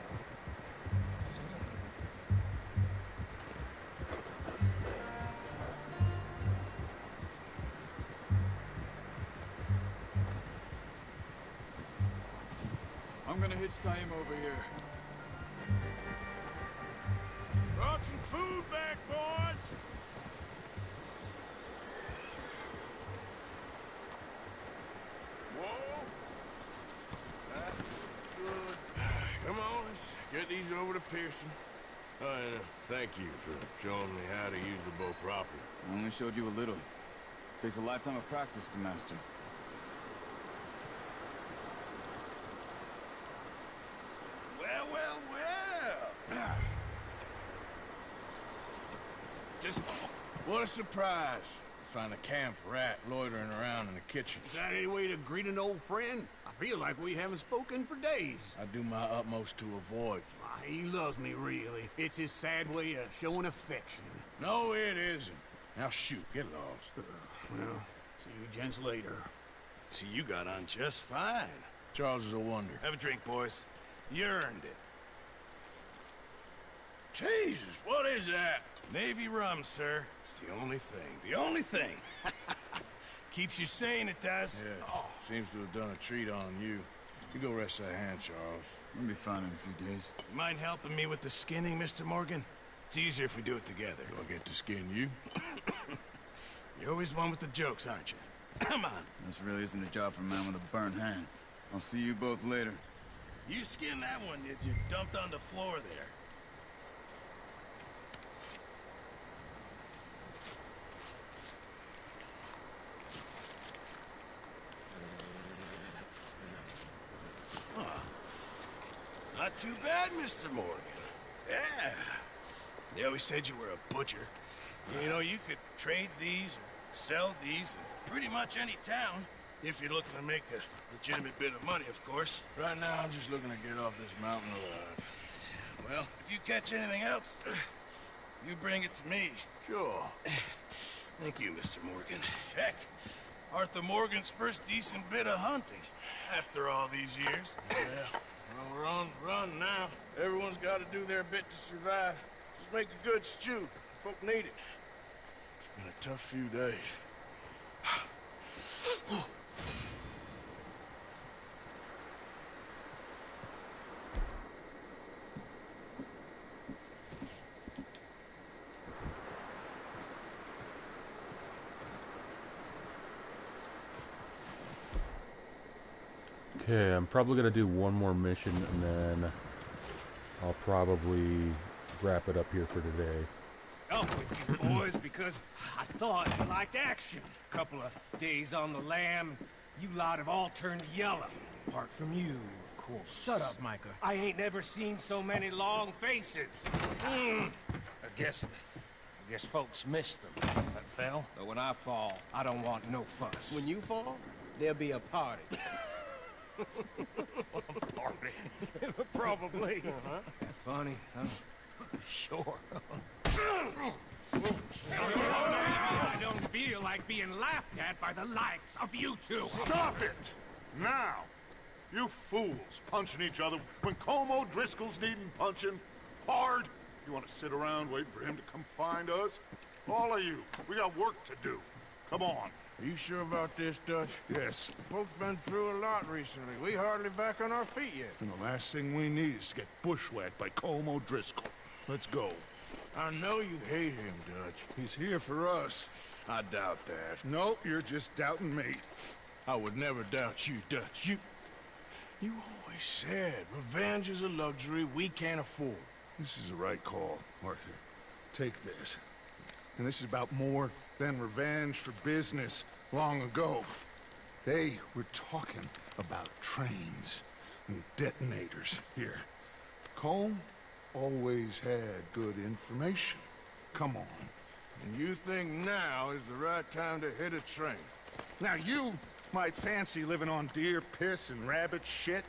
I'm gonna hitch Taima over here. Brought some food back, boys! Whoa! That's good. Come on, let's get these over to Pearson. Oh, and thank you for showing me how to use the bow properly. I only showed you a little. Takes a lifetime of practice to master. Well, well, well! Just what a surprise. Find a camp rat loitering around in the kitchen. Is that any way to greet an old friend? I feel like we haven't spoken for days. I do my utmost to avoid you. He loves me, really. It's his sad way of showing affection. No, it isn't. Now shoot, get lost. Well, see you gents later. See, you got on just fine. Charles is a wonder. Have a drink, boys. You earned it. Jesus, what is that? Navy rum, sir. It's the only thing. The only thing. Keeps you sane, it does. Yes. Seems to have done a treat on you. You go rest that hand, Charles. We'll be fine in a few days. You mind helping me with the skinning, Mr. Morgan? It's easier if we do it together. Do I get to skin you? You're always one with the jokes, aren't you? Come on. This really isn't a job for a man with a burnt hand. I'll see you both later. You skinned that one you dumped on the floor there. Not too bad, Mr. Morgan. Yeah. They always said you were a butcher. You know, you could trade these or sell these in pretty much any town, if you're looking to make a legitimate bit of money, of course. Right now, I'm just looking to get off this mountain alive. Well, if you catch anything else, you bring it to me. Sure. Thank you, Mr. Morgan. Heck, Arthur Morgan's first decent bit of hunting, after all these years. Yeah. Well, we're on the run now. Everyone's got to do their bit to survive. Just make a good stew. Folk need it. It's been a tough few days. Okay, I'm probably going to do one more mission and then I'll probably wrap it up here for today. Up with you boys because I thought you liked action. Couple of days on the lam, you lot have all turned yellow. Apart from you, of course. Shut up, Micah. I ain't never seen so many long faces. I guess folks miss them. That fell. But when I fall, I don't want no fuss. When you fall, there'll be a party. Party. Probably. That funny, huh? Sure. I don't feel like being laughed at by the likes of you two. Stop it! Now! You fools punching each other when Como Driscoll's needing punching. Hard! You want to sit around waiting for him to come find us? All of you, we got work to do. Come on. Are you sure about this, Dutch? Yes. Folks been through a lot recently. We hardly back on our feet yet. And the last thing we need is to get bushwhacked by Como Driscoll. Let's go. I know you hate him, Dutch. He's here for us. I doubt that. No, you're just doubting me. I would never doubt you, Dutch. You always said revenge is a luxury we can't afford. This is the right call, Arthur. Take this. And this is about more than revenge for business long ago. They were talking about trains and detonators here. Colm always had good information. Come on. And you think now is the right time to hit a train? Now you might fancy living on deer piss and rabbit shit.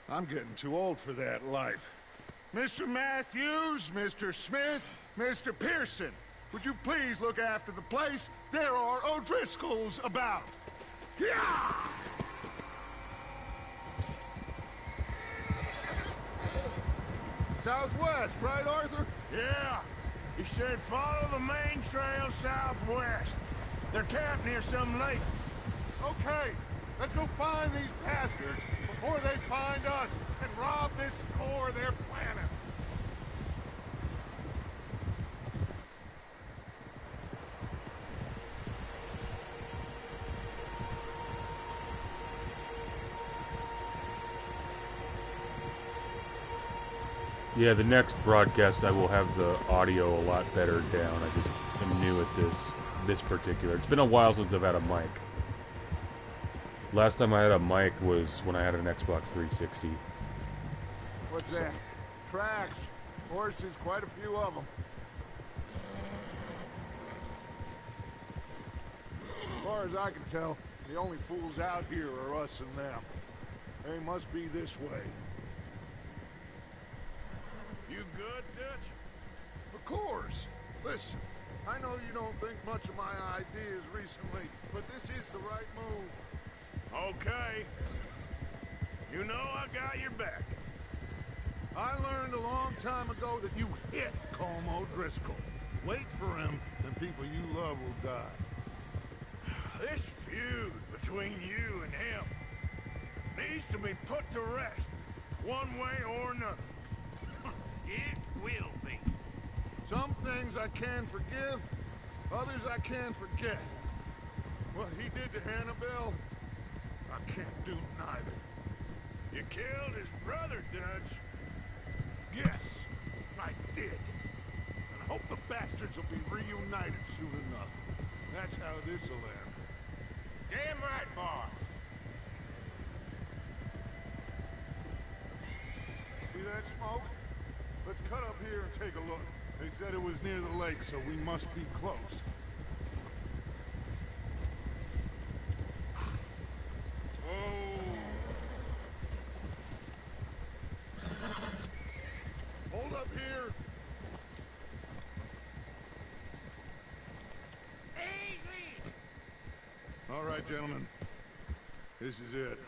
I'm getting too old for that life. Mr. Matthews, Mr. Smith, Mr. Pearson, would you please look after the place? There are O'Driscolls about. Yeah! Southwest, right, Arthur? Yeah. He said follow the main trail southwest. They're camped near some lake. Okay, let's go find these bastards before they find us and rob this core of their planet. Yeah, the next broadcast I will have the audio a lot better down. I just am new at this particular. It's been a while since I've had a mic. Last time I had a mic was when I had an Xbox 360. What's that? Tracks. Horses, quite a few of them. As far as I can tell, the only fools out here are us and them. They must be this way. You good, Dutch? Of course. Listen, I know you don't think much of my ideas recently, but this is the right move. Okay. You know I got your back. I learned a long time ago that you hit Colm O'Driscoll. Wait for him, and people you love will die. This feud between you and him needs to be put to rest, one way or another. It will be. Some things I can forgive, others I can't forget. What he did to Annabelle, I can't do neither. You killed his brother, Dutch. Yes, I did. And I hope the bastards will be reunited soon enough. That's how this'll end. Damn right, boss. See that smoke? Let's cut up here and take a look. They said it was near the lake, so we must be close. Hold up here. Easy! All right, gentlemen. This is it.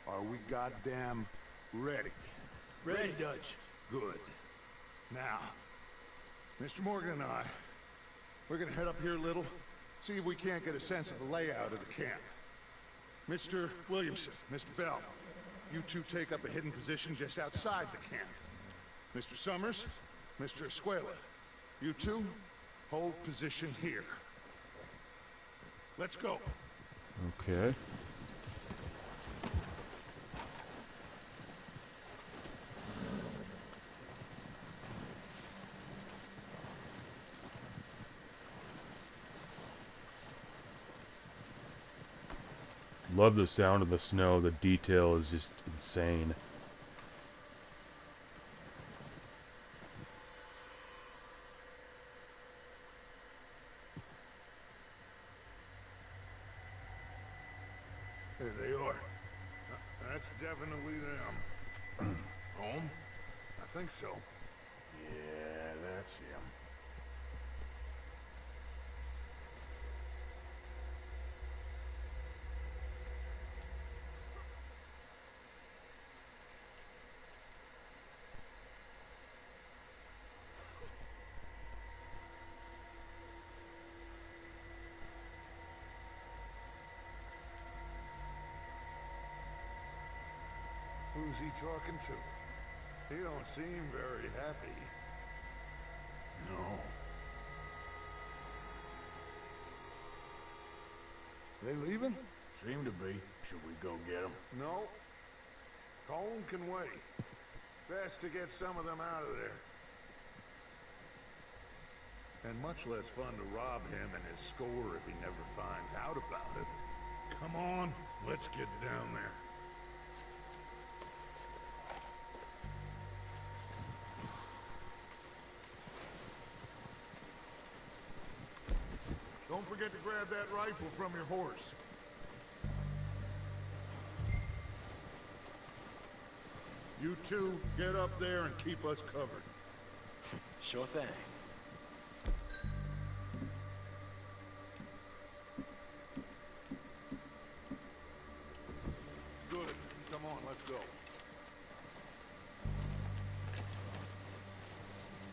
Are we goddamn ready? Ready, Dutch. Good. Now, Mr. Morgan and I, we're gonna head up here a little, see if we can't get a sense of the layout of the camp. Mr. Williamson, Mr. Bell, you two take up a hidden position just outside the camp. Mr. Summers, Mr. Escuela, you two hold position here. Let's go. Okay. Love the sound of the snow. The detail is just insane. There they are. That's definitely them. Home? I think so. Yeah, that's him. Who's he talking to? You don't seem very happy. No. They leaving? Seem to be. Should we go get them? No. Colin can wait. Best to get some of them out of there. And much less fun to rob him and his score if he never finds out about it. Come on, let's get down there. Don't forget to grab that rifle from your horse. You two, get up there and keep us covered. Sure thing. Good. Come on, let's go.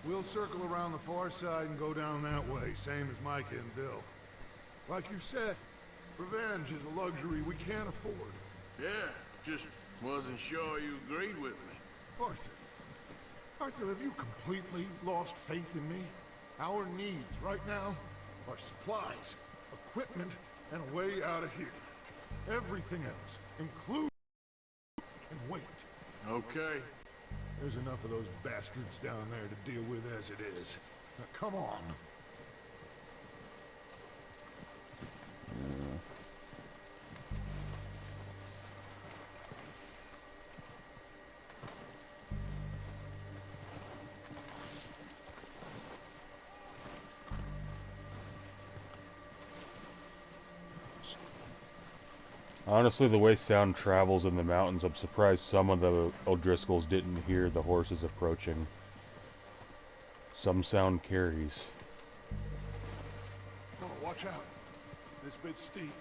We'll circle around the far side and go down that way, same as Micah and Bill. Like you said, revenge is a luxury we can't afford. Yeah, just wasn't sure you agreed with me. Arthur. Arthur, have you completely lost faith in me? Our needs right now are supplies, equipment, and a way out of here. Everything else, including, can wait. Okay. There's enough of those bastards down there to deal with as it is. Now, come on. Honestly, the way sound travels in the mountains, I'm surprised some of the O'Driscolls didn't hear the horses approaching. Some sound carries. Oh, watch out. This bit's steep.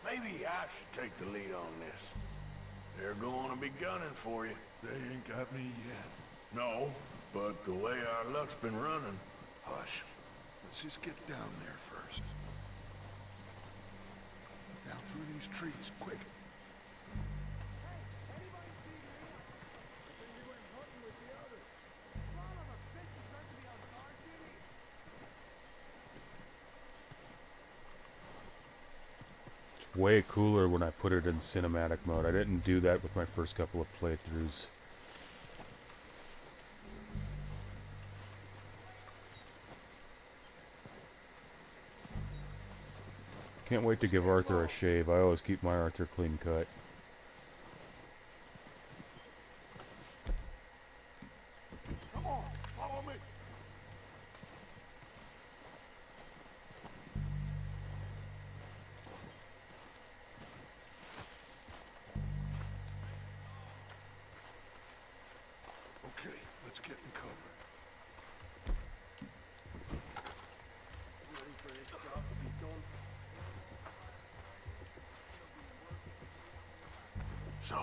Maybe I should take the lead on this. They're going to be gunning for you. They ain't got me yet. No, but the way our luck's been running... Hush. Let's just get down there first. Down through these trees, quick. Way cooler when I put it in cinematic mode. I didn't do that with my first couple of playthroughs. Can't wait to give Arthur a shave. I always keep my Arthur clean cut. Come on, follow me. Okay, let's get in cover. Ready for this job to be done? So,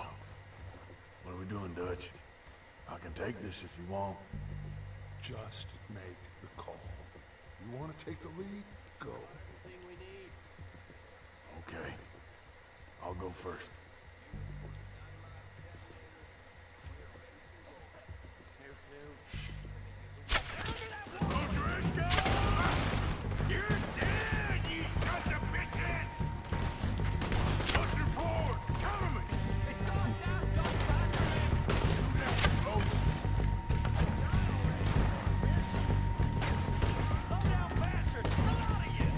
what are we doing, Dutch? I can take this if you want. Just make the call. You want to take the lead? Go. Everything we need. Okay. I'll go first. You're dead, you sons of bitches! Pushing forward! Cover me! It's going down, don't slow down, bastard! Get out of you!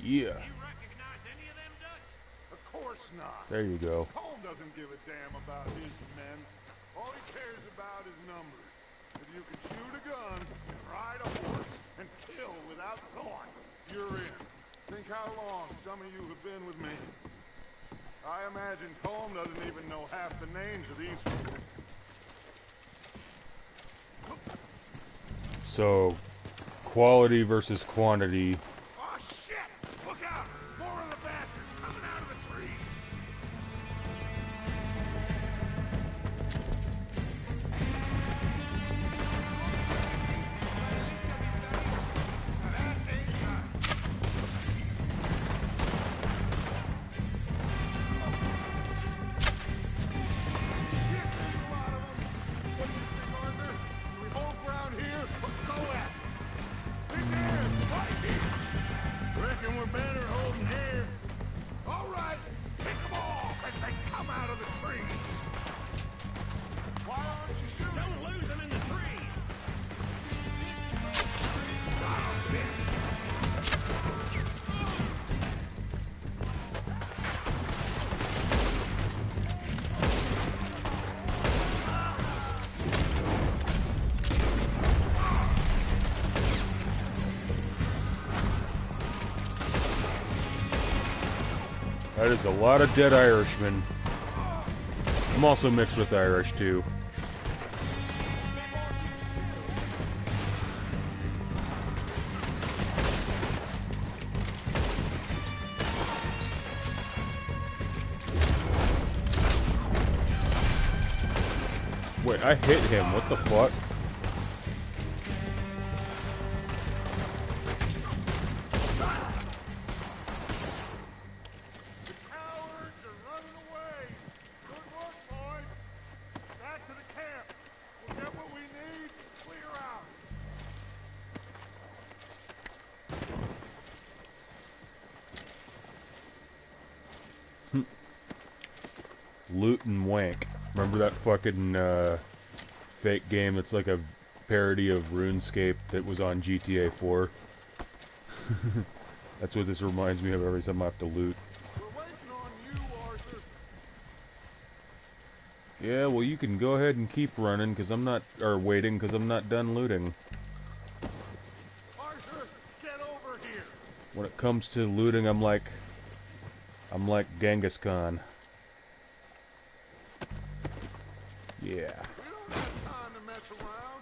Yeah. You recognize any of them, Dutch? Of course not. There you go. Colm doesn't give a damn about his men. All he cares about is numbers. If you can shoot a gun, and ride a horse, and kill without thought, you're in. Think how long some of you have been with me. I imagine Colm doesn't even know half the names of these people. So, quality versus quantity. Oh, shit! Look out! More of the bastards coming out of the trees! Reckon we're better holding here. All right, pick them off as they come out of the trees. Why aren't you shooting? Don't lose them in the trees! That is a lot of dead Irishmen. I'm also mixed with Irish, too. Wait, I hit him. What the fuck? Loot and wank. Remember that fucking fake game that's like a parody of RuneScape that was on GTA 4? That's what this reminds me of every time I have to loot. We're waiting on you, Arthur. Yeah, well you can go ahead and keep running because I'm not, or waiting because I'm not done looting. Arthur, get over here. When it comes to looting, I'm like Genghis Khan. Yeah. We don't have time to mess around.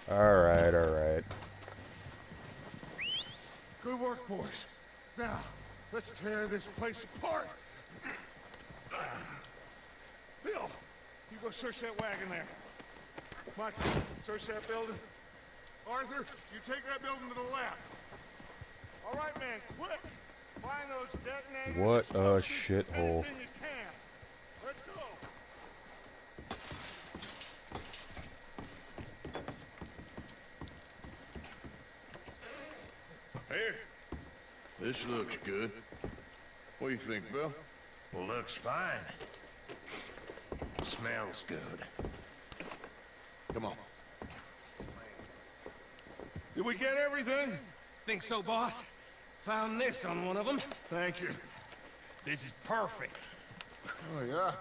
Alright, alright. Good work, boys. Now, let's tear this place apart. Bill, you go search that wagon there. Mike, search that building. Arthur, you take that building to the left. All right, man, quick. Find those detonators. What a shithole. Anything you can. Let's go. Here. This looks good. What do you think, Bill? Well, looks fine. Smells good. Come on. Did we get everything? Think so, boss? Found this on one of them. Thank you. This is perfect. Oh, yeah?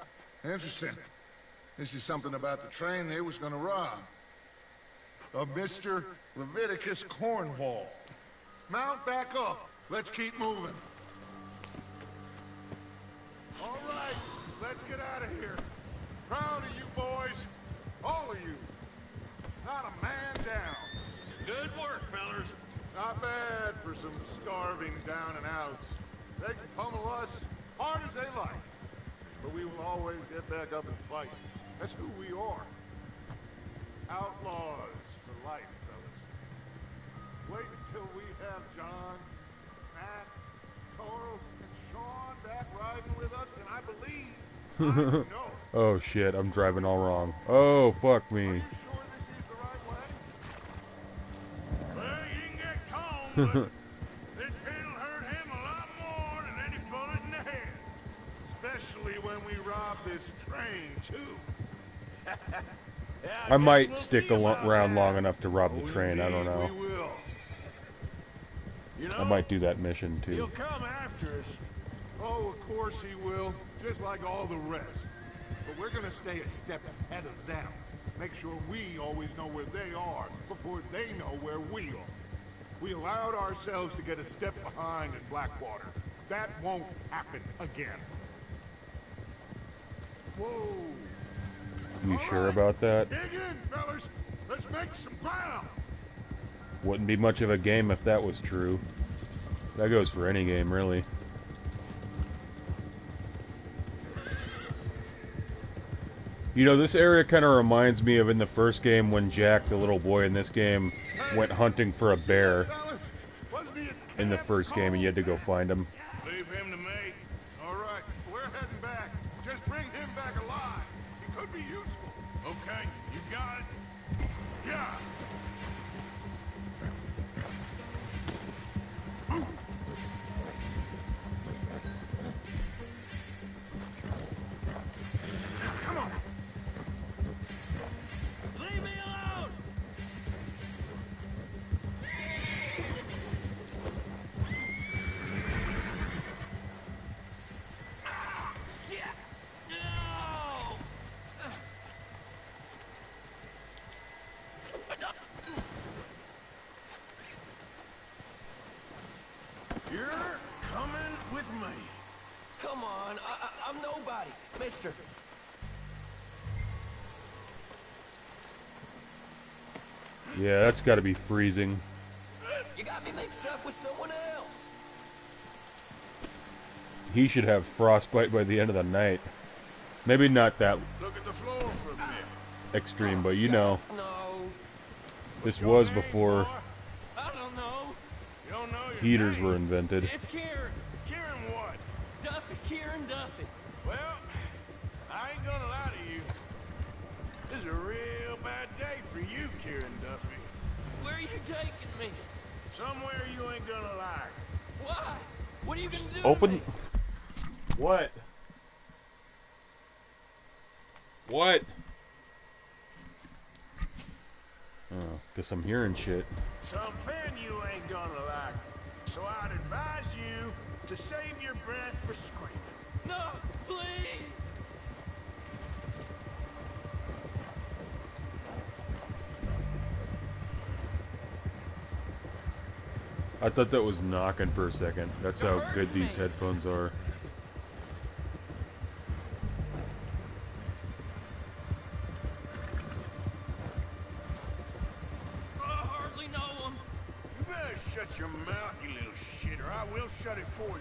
Interesting. This is something about the train they was gonna rob. Of Mr. Leviticus Cornwall. Mount back up. Let's keep moving. All right, let's get out of here. Proud of you boys. All of you. Not a man down. Good work, fellers. Not bad for some starving down and outs. They can pummel us hard as they like. But we will always get back up and fight. That's who we are. Outlaws for life, fellas. Wait until we have John, Matt, Charles, and Sean back riding with us, and I believe, I know. Oh shit, I'm driving all wrong. Oh, fuck me. Well, you can get Colm, but this hit'll hurt him a lot more than any bullet in the head. Especially when we rob this train, too. I might stick around long enough to rob the train. I don't know. We will. You know, I might do that mission he'll too. come after us. Oh, of course he will, just like all the rest. But we're gonna stay a step ahead of them. Make sure we always know where they are before they know where we are. We allowed ourselves to get a step behind in Blackwater. That won't happen again. Whoa. You sure about that? Dig in, fellas. Let's make some ground. Wouldn't be much of a game if that was true. That goes for any game, really. You know, this area kind of reminds me of in the first game when Jack, the little boy in this game, went hunting for a bear in the first game and you had to go find him. Leave him to me. All right, we're heading back. Just bring him back alive. He could be useful. Okay, you got it. Yeah. Come on. Leave me alone! You're coming with me. Come on, I'm nobody, mister. Yeah, that's got to be freezing. You got me mixed up with someone else. He should have frostbite by the end of the night. Maybe not that Look at the floor for a bit. extreme, but you know. No. This was before I don't know. You don't know your heaters name? were invented. It's Kieran. Kieran what? Duffy. Kieran Duffy. Well, I ain't gonna lie to you. This is a real bad day for you, Kieran Duffy. Where are you taking me? Somewhere you ain't gonna like. Why? What are you gonna do? Open. What? What? Oh, guess I'm hearing shit. Something you ain't gonna like. So I'd advise you to save your breath for screaming. No, please. I thought that was knocking for a second. That's how good these headphones are. I hardly know him. You better shut your mouth, you little shit, or I will shut it for you.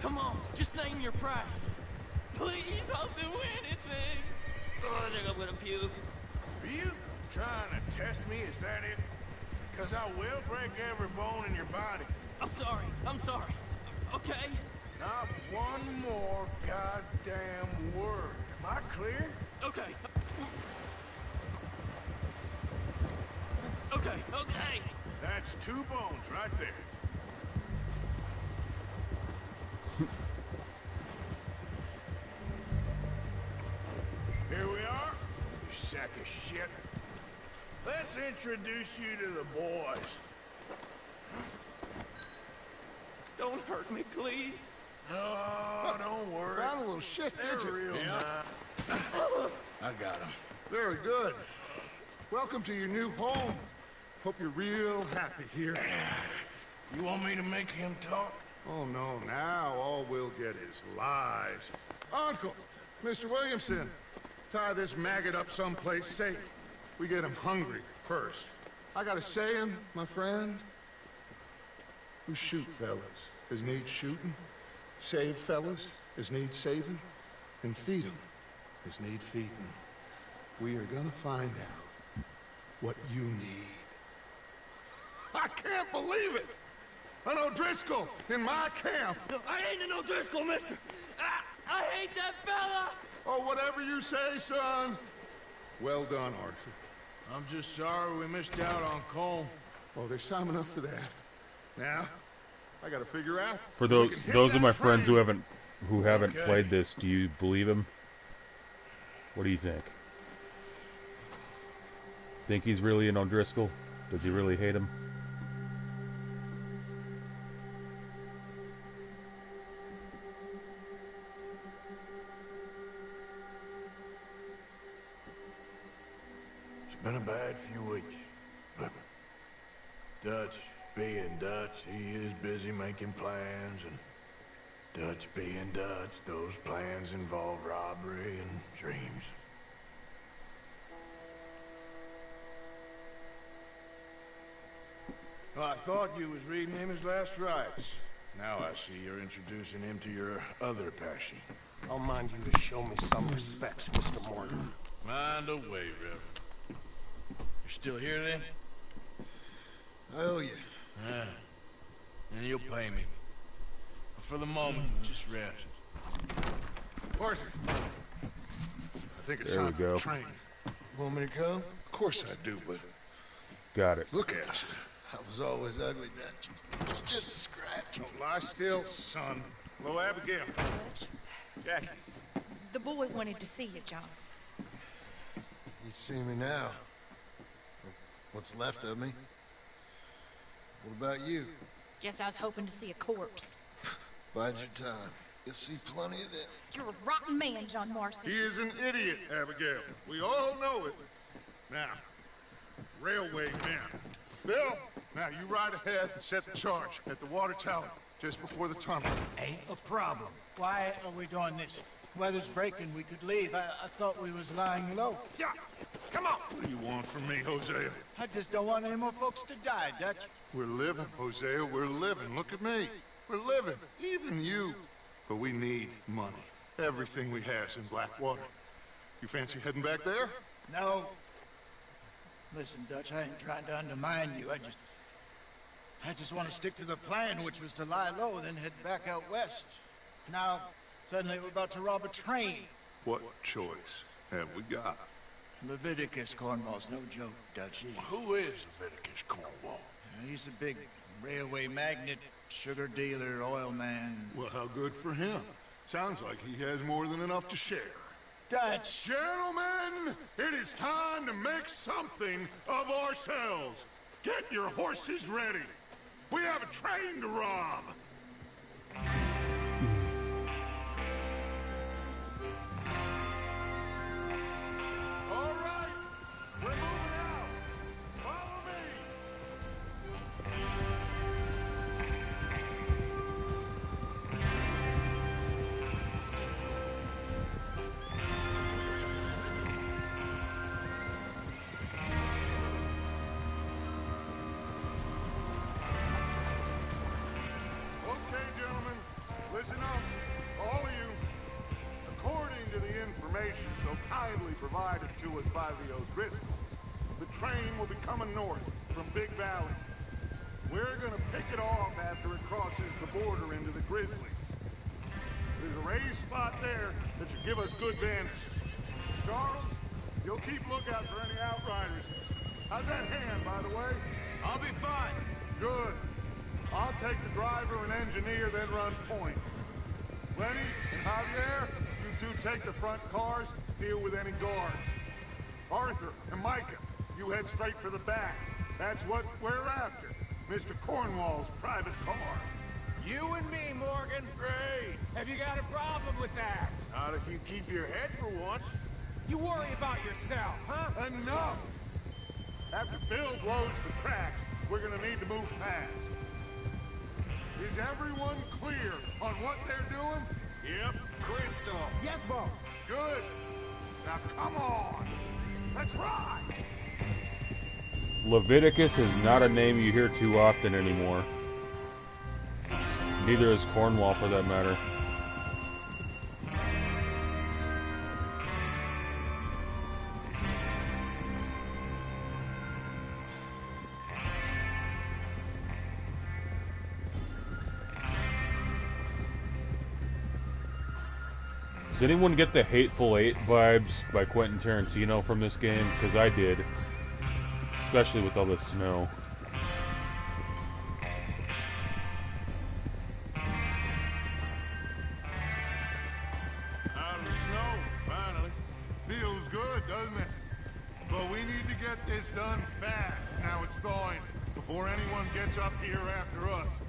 Come on, just name your price. Please, I'll do anything. Oh, I think I'm gonna puke. Are you trying to test me? Is that it? Because I will break every bone in your body. I'm sorry. I'm sorry. Okay. Not one more goddamn word. Am I clear? Okay. Okay. Okay. That's 2 bones right there. Here we are, you sack of shit. Let's introduce you to the boys. Don't hurt me, please. Oh, don't worry. Found a little shit, did They're you? real nice. I got him. Very good. Welcome to your new home. Hope you're real happy here. You want me to make him talk? Oh, no. Now all we'll get is lies. Uncle, Mr. Williamson, tie this maggot up someplace safe. We get him hungry first. I got a saying, my friend. We shoot fellas as need shooting, save fellas as need saving, and feed 'em as need feeding. We are gonna find out what you need. I can't believe it! An O'Driscoll in my camp! I ain't an O'Driscoll, mister. I hate that fella. Oh, whatever you say, son. Well done, Arthur. I'm just sorry we missed out on Cole. Oh, there's time enough for that. Now, I gotta figure out... For those of my friends who haven't played this, do you believe him? What do you think? Think he's really in O'Driscoll? Does he really hate him? It's been a bad few weeks, but Dutch being Dutch, he is busy making plans, and Dutch being Dutch, those plans involve robbery and dreams. Well, I thought you was reading him his last rites. Now I see you're introducing him to your other passion. I'll mind you to show me some respects, Mr. Morgan. Mind away, Reverend. You're still here, then? I owe you. Ah, and you'll pay me. But for the moment, just rest. Arthur, I think it's There we time for go. the train. You want me to come? Of course I do, but Got it. look at you. I was always ugly, Dutch. It's just a scratch. Don't lie still, son. Hello, Abigail. Jackie. The boy wanted to see you, John. You see me now. What's left of me? What about you? Guess I was hoping to see a corpse. Bide your time. You'll see plenty of them. You're a rotten man, John Marston. He is an idiot, Abigail. We all know it. Now, railway men. Bill, now you ride ahead and set the charge at the water tower just before the tunnel. Ain't a problem. Why are we doing this? Weather's breaking, we could leave. I thought we was lying low. Yeah, come on. What do you want from me, Hosea? I just don't want any more folks to die, Dutch. We're living, Hosea. We're living. Look at me. We're living. Even you. But we need money. Everything we have's in Blackwater. You fancy heading back there? No. Listen, Dutch, I ain't trying to undermine you. I just want to stick to the plan, which was to lie low, then head back out west. Now, suddenly we're about to rob a train. What choice have we got? Leviticus Cornwall's no joke, Dutch. Who is Leviticus Cornwall? He's a big railway magnate, sugar dealer, oil man. Well, how good for him. Sounds like he has more than enough to share. Dutch! Gentlemen, it is time to make something of ourselves. Get your horses ready. We have a train to rob. All right, we're moving out. Follow me. Okay, gentlemen, listen up, all of you. According to the information so kindly provided to us by the O'Driscolls, the train will be coming north from Big Valley. We're gonna pick it off after it crosses the border into the Grizzlies. There's a raised spot there that should give us good vantage. Charles, you'll keep lookout for any outriders. How's that hand, by the way? I'll be fine. Good. I'll take the driver and engineer, then run point. Lenny and Javier, you two take the front cars, deal with any guards. Arthur and Micah, you head straight for the back. That's what we're after. Mr. Cornwall's private car. You and me, Morgan. Great. Have you got a problem with that? Not if you keep your head for once. You worry about yourself, huh? Enough! After Bill blows the tracks, we're gonna need to move fast. Is everyone clear on what they're doing? Yep. Crystal. Yes, boss. Good. Now come on. Let's ride. Leviticus is not a name you hear too often anymore. Neither is Cornwall, for that matter. Does anyone get the Hateful Eight vibes by Quentin Tarantino from this game? Because I did. Especially with all this snow. Out of the snow, finally. Feels good, doesn't it? But we need to get this done fast. Now it's thawing, before anyone gets up here after us.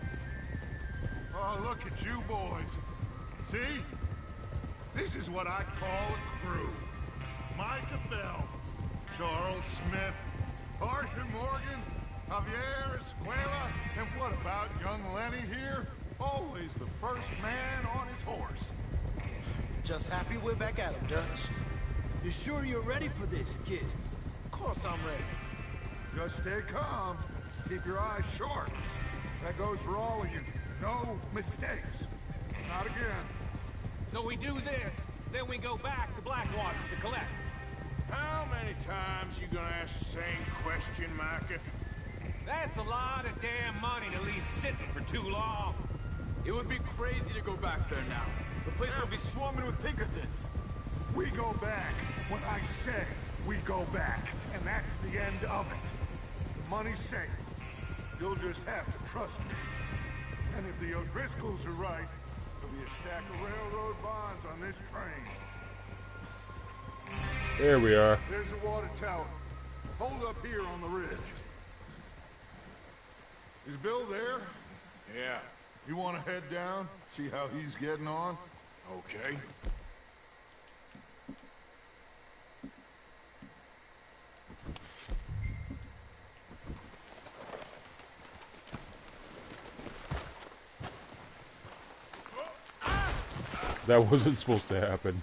Oh, look at you boys. See? This is what I call a crew. Micah Bell, Charles Smith, Arthur Morgan, Javier Escuela, and what about young Lenny here? Always the first man on his horse. Just happy we're back at him, Dutch. You sure you're ready for this, kid? Of course I'm ready. Just stay calm. Keep your eyes sharp. That goes for all of you. No mistakes. Not again. So we do this, then we go back to Blackwater to collect. How many times you gonna ask the same question, Micah? That's a lot of damn money to leave sitting for too long. It would be crazy to go back there now. The place will be swarming with Pinkertons. We go back when I say we go back, and that's the end of it. Money's safe. You'll just have to trust me. And if the O'Driscolls are right, there'll be a stack of railroad bonds on this train. There we are. There's the water tower. Hold up here on the ridge. Is Bill there? Yeah. You want to head down, see how he's getting on? Okay. That wasn't supposed to happen.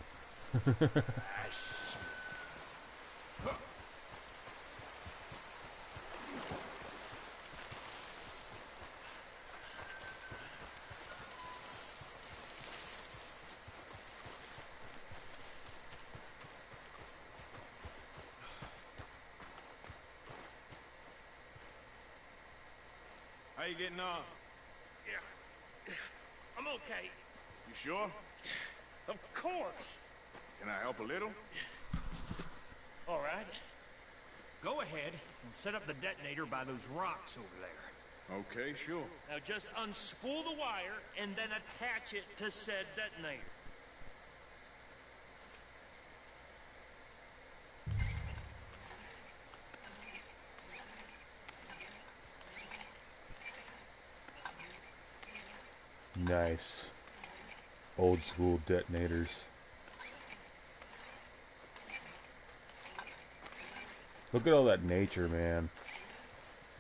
How you getting on? Yeah. I'm okay. You sure? Of course. Can I help a little? All right. Go ahead and set up the detonator by those rocks over there. Okay, sure. Now just unspool the wire and then attach it to said detonator. Nice. Old school detonators. Look at all that nature, man.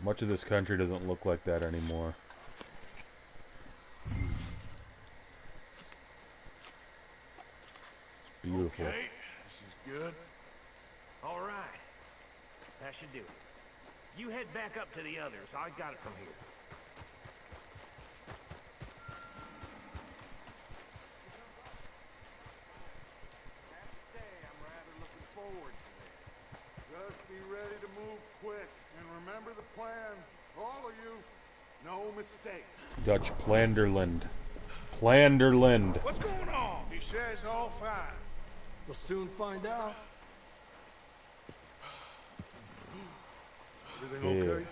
Much of this country doesn't look like that anymore. It's beautiful. Okay, this is good. All right. That should do it. You head back up to the others. I got it from here. Just be ready to move quick, and remember the plan. All of you, no mistakes. Dutch Planderland. Planderland. What's going on? He says all fine. We'll soon find out. Everything okay?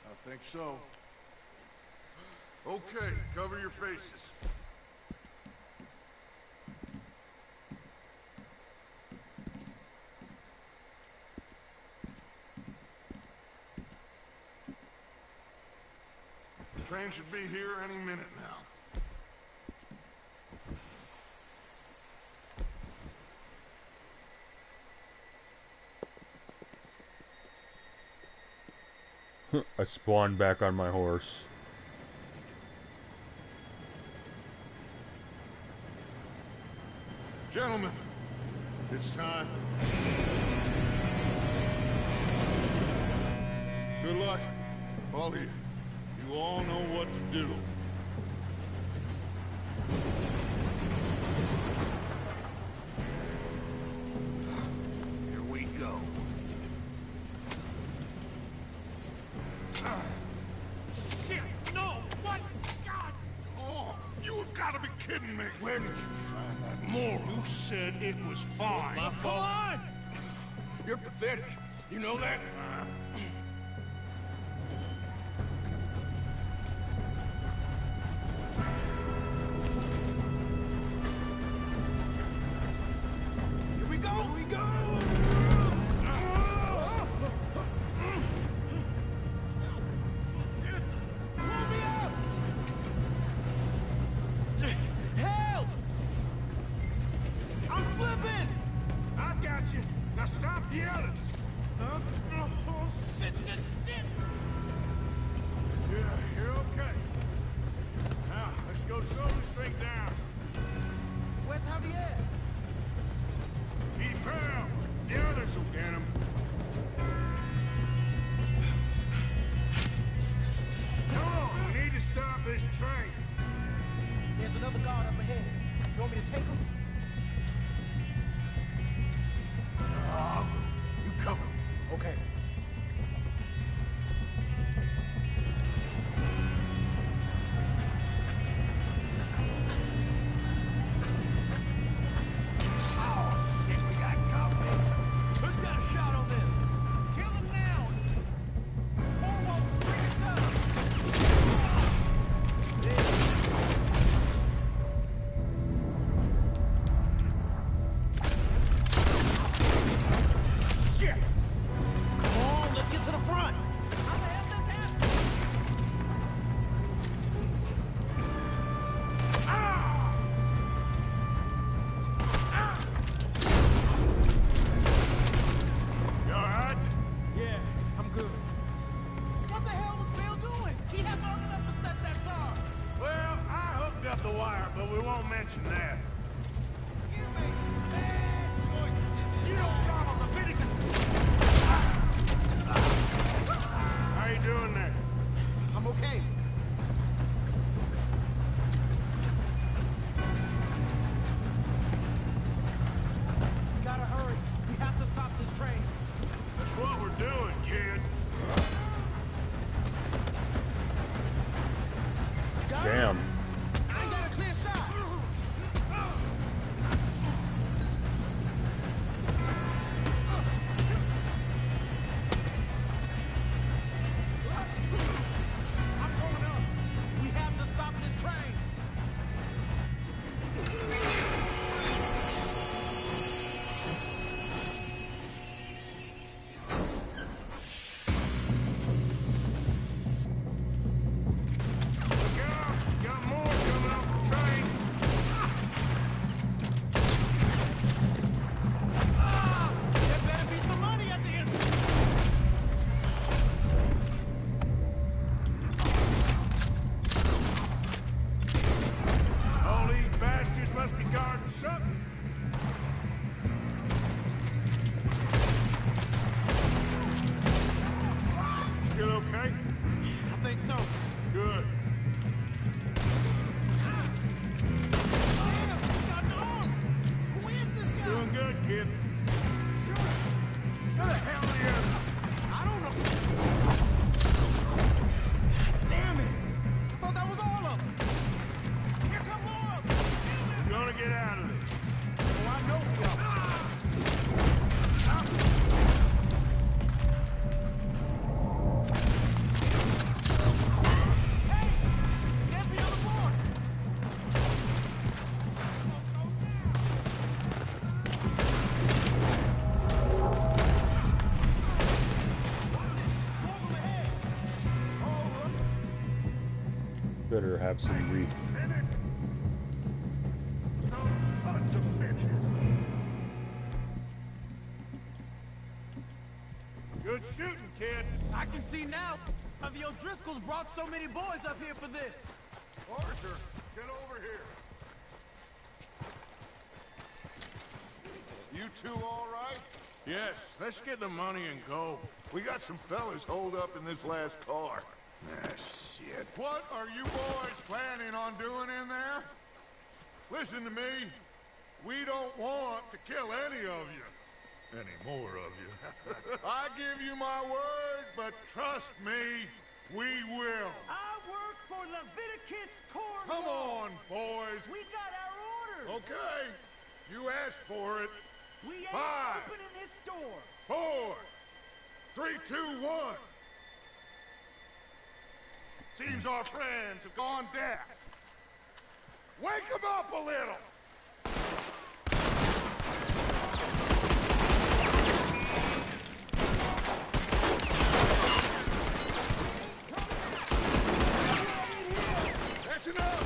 I think so. Okay, cover your faces. The train should be here any minute now. I spawned back on my horse. Gentlemen, it's time. Good luck, all of you. You all know what to do. Here we go. Shit! No! What? God! Oh, you have got to be kidding me. Where did you find that moral? You said it was fine. My fault. Come on! You're pathetic. You know that? Here we go! Here we go! Pull me up! Help! I'm slipping! I got you. Now stop yelling. Oh, shit! Yeah, you're okay. Now, let's go slow this thing down. Where's Javier? He fell. The others will get him. Come on, we need to stop this train. There's another guard up ahead. You want me to take him? No, you cover me. Okay. Oh, shit, we got company. Who's got a shot on them? Kill him now! Or won't string us up! Shit! Come on, let's get to the front. How the hell did this happen? You all right? Yeah, I'm good. What the hell was Bill doing? He had long enough to set that charge. Well, I hooked up the wire, but we won't mention that. You made some bad choices in this. You don't follow Leviticus. How you doing there? I'm okay. We gotta hurry. We have to stop this train. That's what we're doing, kid. Damn. I ain't got a clear shot. I'm going up. We have to stop this train. Look out! Got more coming off the train. There better be some money at the end. All these bastards must be guarding something. Still okay? I think so. Good. Damn, he's got an arm. Who is this guy? Doing good, kid. Who the hell are you? I don't know. Damn it. I thought that was all of them. Here come more of them. We're gonna get out of this. Oh, I know we are. Hey, there's the other board. Better have some read. Sons of bitches. Good shooting, kid. I can see now why the O'Driscolls brought so many boys up here for this. Arthur, get over here. You two all right? Yes, let's get the money and go. We got some fellas holed up in this last car. Ah, shit. What are you boys planning on doing in there? Listen to me. We don't want to kill any of you. Any more of you. I give you my word, but trust me, we will. I work for Leviticus Corps. Come on, boys. We got our orders. Okay. You asked for it. We ain't 5, opening this door. 4, 3, 2, 1. Seems our friends have gone deaf. Wake them up a little!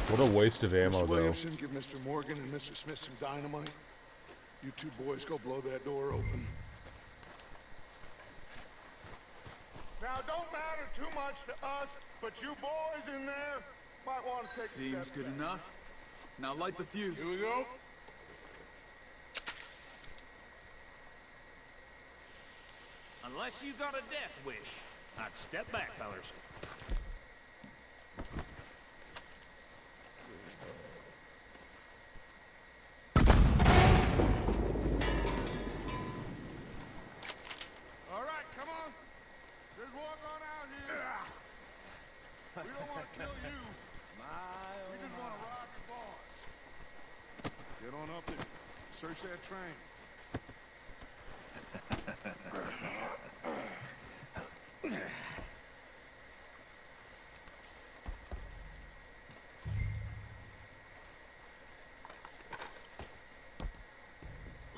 What a waste of ammo, Mr. though. Williamson, give Mr. Morgan and Mr. Smith some dynamite. You two boys go blow that door open. Now, don't matter too much to us, but you boys in there might want to take a Seems step good back. enough. Now light the fuse. Here we go. Unless you got a death wish, I'd step back, fellas. All right, come on. Just walk on out here. We don't want to kill you. We just want to rob your boss. Get on up there. Search that train.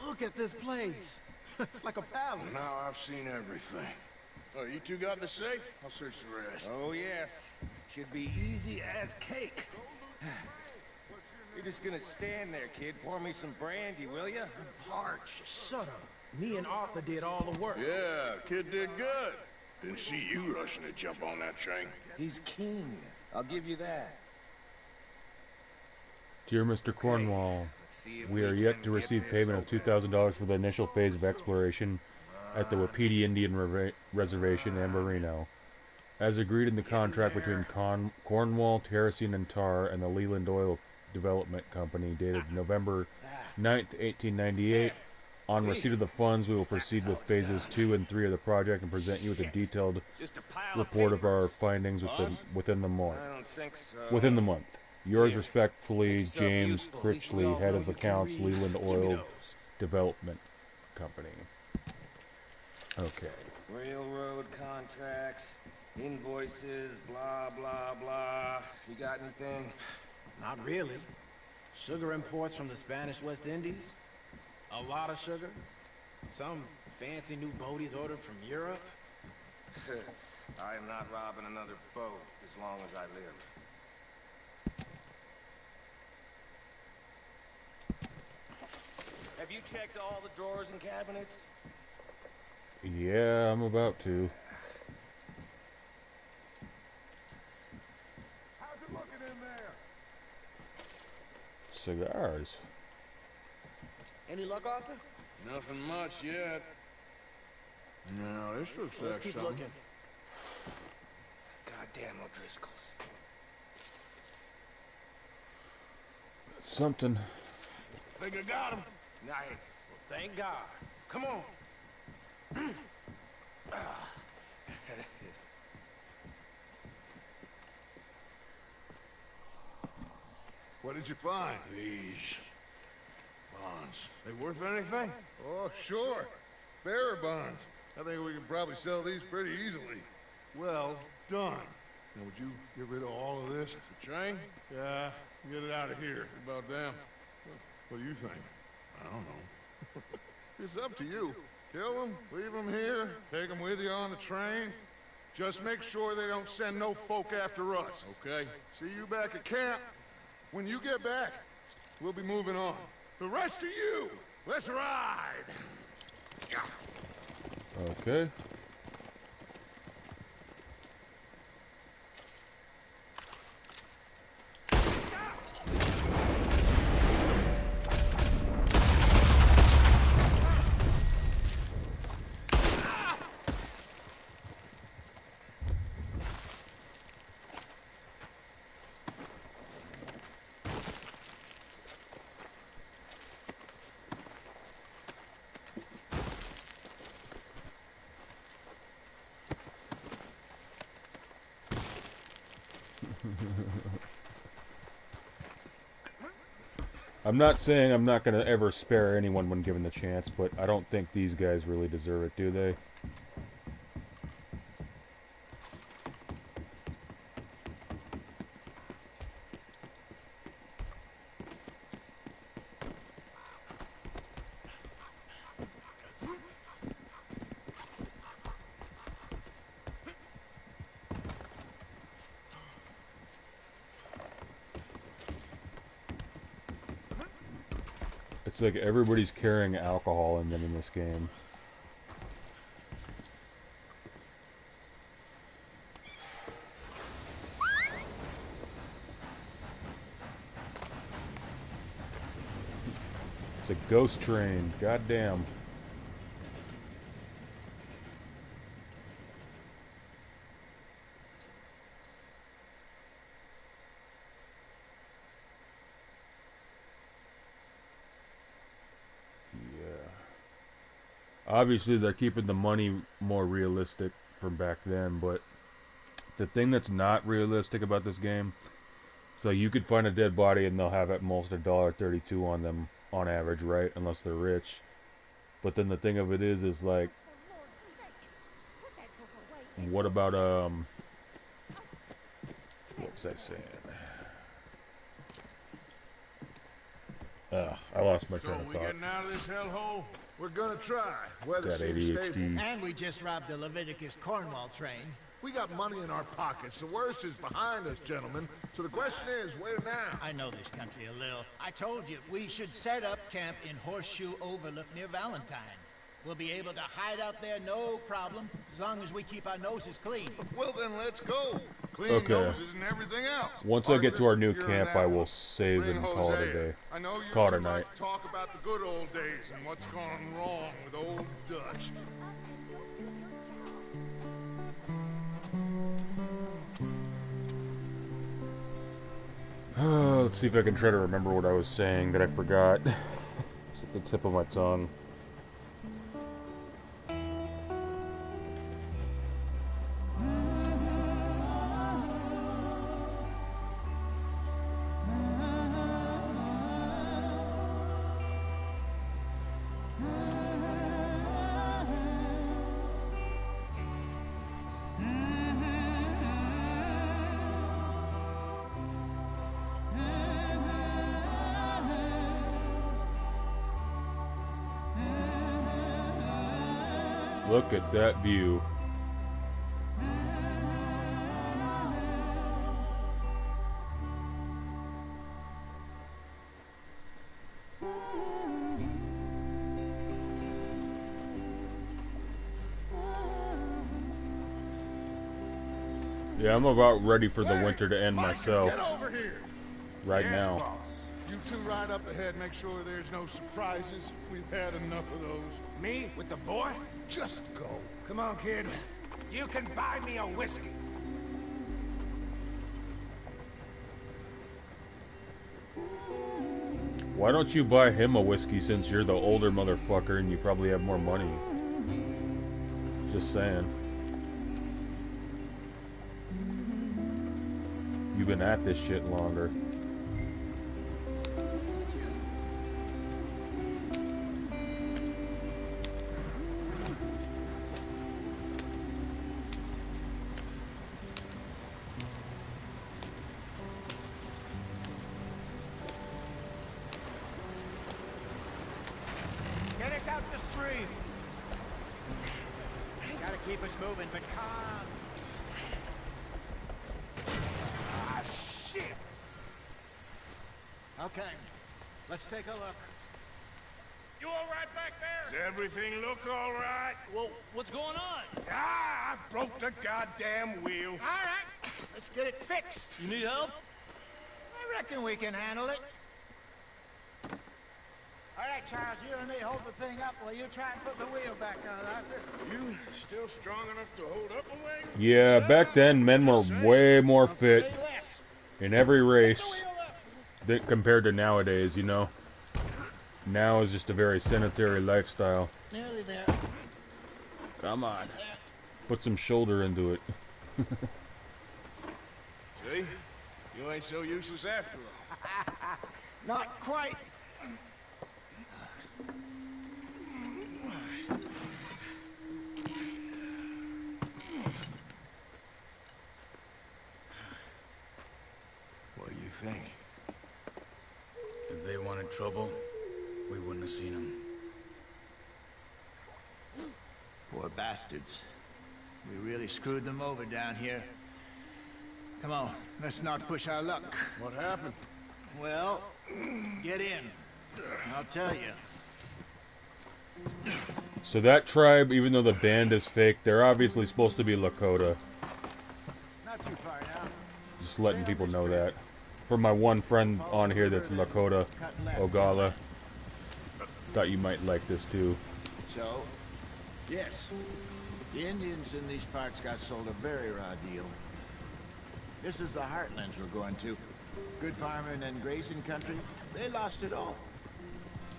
Look at this place. It's like a palace. Now I've seen everything. Oh, you two got the safe? I'll search the rest. Oh, yes. Should be easy as cake. You're just gonna stand there, kid. Pour me some brandy, will ya? I'm parched. Shut up. Me and Arthur did all the work. Yeah, kid did good. Didn't see you rushing to jump on that train. He's keen. I'll give you that. Dear Mr. Cornwall, we are yet to receive payment of $2,000 for the initial phase of exploration at the Wapiti Indian Reservation in Marino. As agreed in the contract between Cornwall, Terracine and Tar and the Leland Oil Development Company dated November 9th, 1898, on receipt of the funds we will proceed with phases 2 and 3 of the project and present you with a detailed report of our findings within the month. I don't think so. Within the month. Yours respectfully, James Critchley, head of accounts, Leland Oil Development Company. Okay. Railroad contracts, invoices, blah, blah, blah. You got anything? Not really. Sugar imports from the Spanish West Indies. A lot of sugar. Some fancy new boat he's ordered from Europe. I am not robbing another boat as long as I live. Have you checked all the drawers and cabinets? Yeah, I'm about to. How's it looking in there? Cigars. Any luck, Arthur? Nothing much yet. No, this looks Let's like keep something. looking. It's goddamn O'Driscoll's. Something. Think I got him. Nice. Well, thank God. Come on. What did you find? These bonds. They worth anything? Oh, sure. Bearer bonds. I think we can probably sell these pretty easily. Well done. Now, would you get rid of all of this? The train? Yeah, get it out of here. What about them? What do you think? I don't know. It's up to you. Kill them, leave them here, take them with you on the train. Just make sure they don't send no folk after us. Okay. See you back at camp. When you get back, we'll be moving on. The rest of you, let's ride! Okay. I'm not saying I'm not going to ever spare anyone when given the chance, but I don't think these guys really deserve it, do they? It's like everybody's carrying alcohol in them in this game. It's a ghost train. Goddamn. Obviously, they're keeping the money more realistic from back then, but the thing that's not realistic about this game, so you could find a dead body and they'll have at most $1.32 on them on average, right? Unless they're rich. But then the thing of it is like, what about, what was I saying? I lost my train of we thought. getting out of this hellhole? We're gonna try. Weather Got seems ADHD. stable. And we just robbed the Leviticus Cornwall train. We got money in our pockets. The worst is behind us, gentlemen. So the question is, where now? I know this country a little. I told you, we should set up camp in Horseshoe Overlook near Valentine. We'll be able to hide out there, no problem, as long as we keep our noses clean. Well, then let's go. Clean Okay. noses and everything else. Once I get to our new You're camp, an I apple. will save Bring and call it a Hosea. day. I know you Call it two a night. like to talk about the good old days and what's gone wrong with old Dutch. Let's see if I can try to remember what I was saying that I forgot. It's at the tip of my tongue. Look at that view. Yeah, I'm about ready for the winter to end myself. Get over here. Right Yes, now. boss. You two ride up ahead, make sure there's no surprises. We've had enough of those. Me with the boy? Just go. Come on, kid. You can buy me a whiskey. Why don't you buy him a whiskey since you're the older motherfucker and you probably have more money? Just saying. You've been at this shit longer. Get us out the stream. Gotta keep us moving, but calm. Ah, shit. Okay, let's take a look. You all right back there? Does everything look all right? Well, what's going on? Ah, I broke the goddamn wheel. All right, let's get it fixed. You need help? I reckon we can handle it. All right, Charles, you and me hold the thing up while you try and put the wheel back on, Arthur. You still strong enough to hold up a wagon? Yeah, back then men were way more fit Say less. in every race compared to nowadays, you know. Now is just a very sedentary lifestyle. Nearly there. Come on. Put some shoulder into it. See? You ain't so useless after all. Not quite. What do you think? If they wanted trouble, we wouldn't have seen them. Poor bastards. We really screwed them over down here. Come on, let's not push our luck. What happened? Well, get in. I'll tell you. So that tribe, even though the band is fake, they're obviously supposed to be Lakota. Not too far now. Just letting people know that. For my one friend on here that's Lakota, Ogala. Thought you might like this too. So, yes, the Indians in these parts got sold a very raw deal. This is the heartlands we're going to. Good farming and grazing country. They lost it all.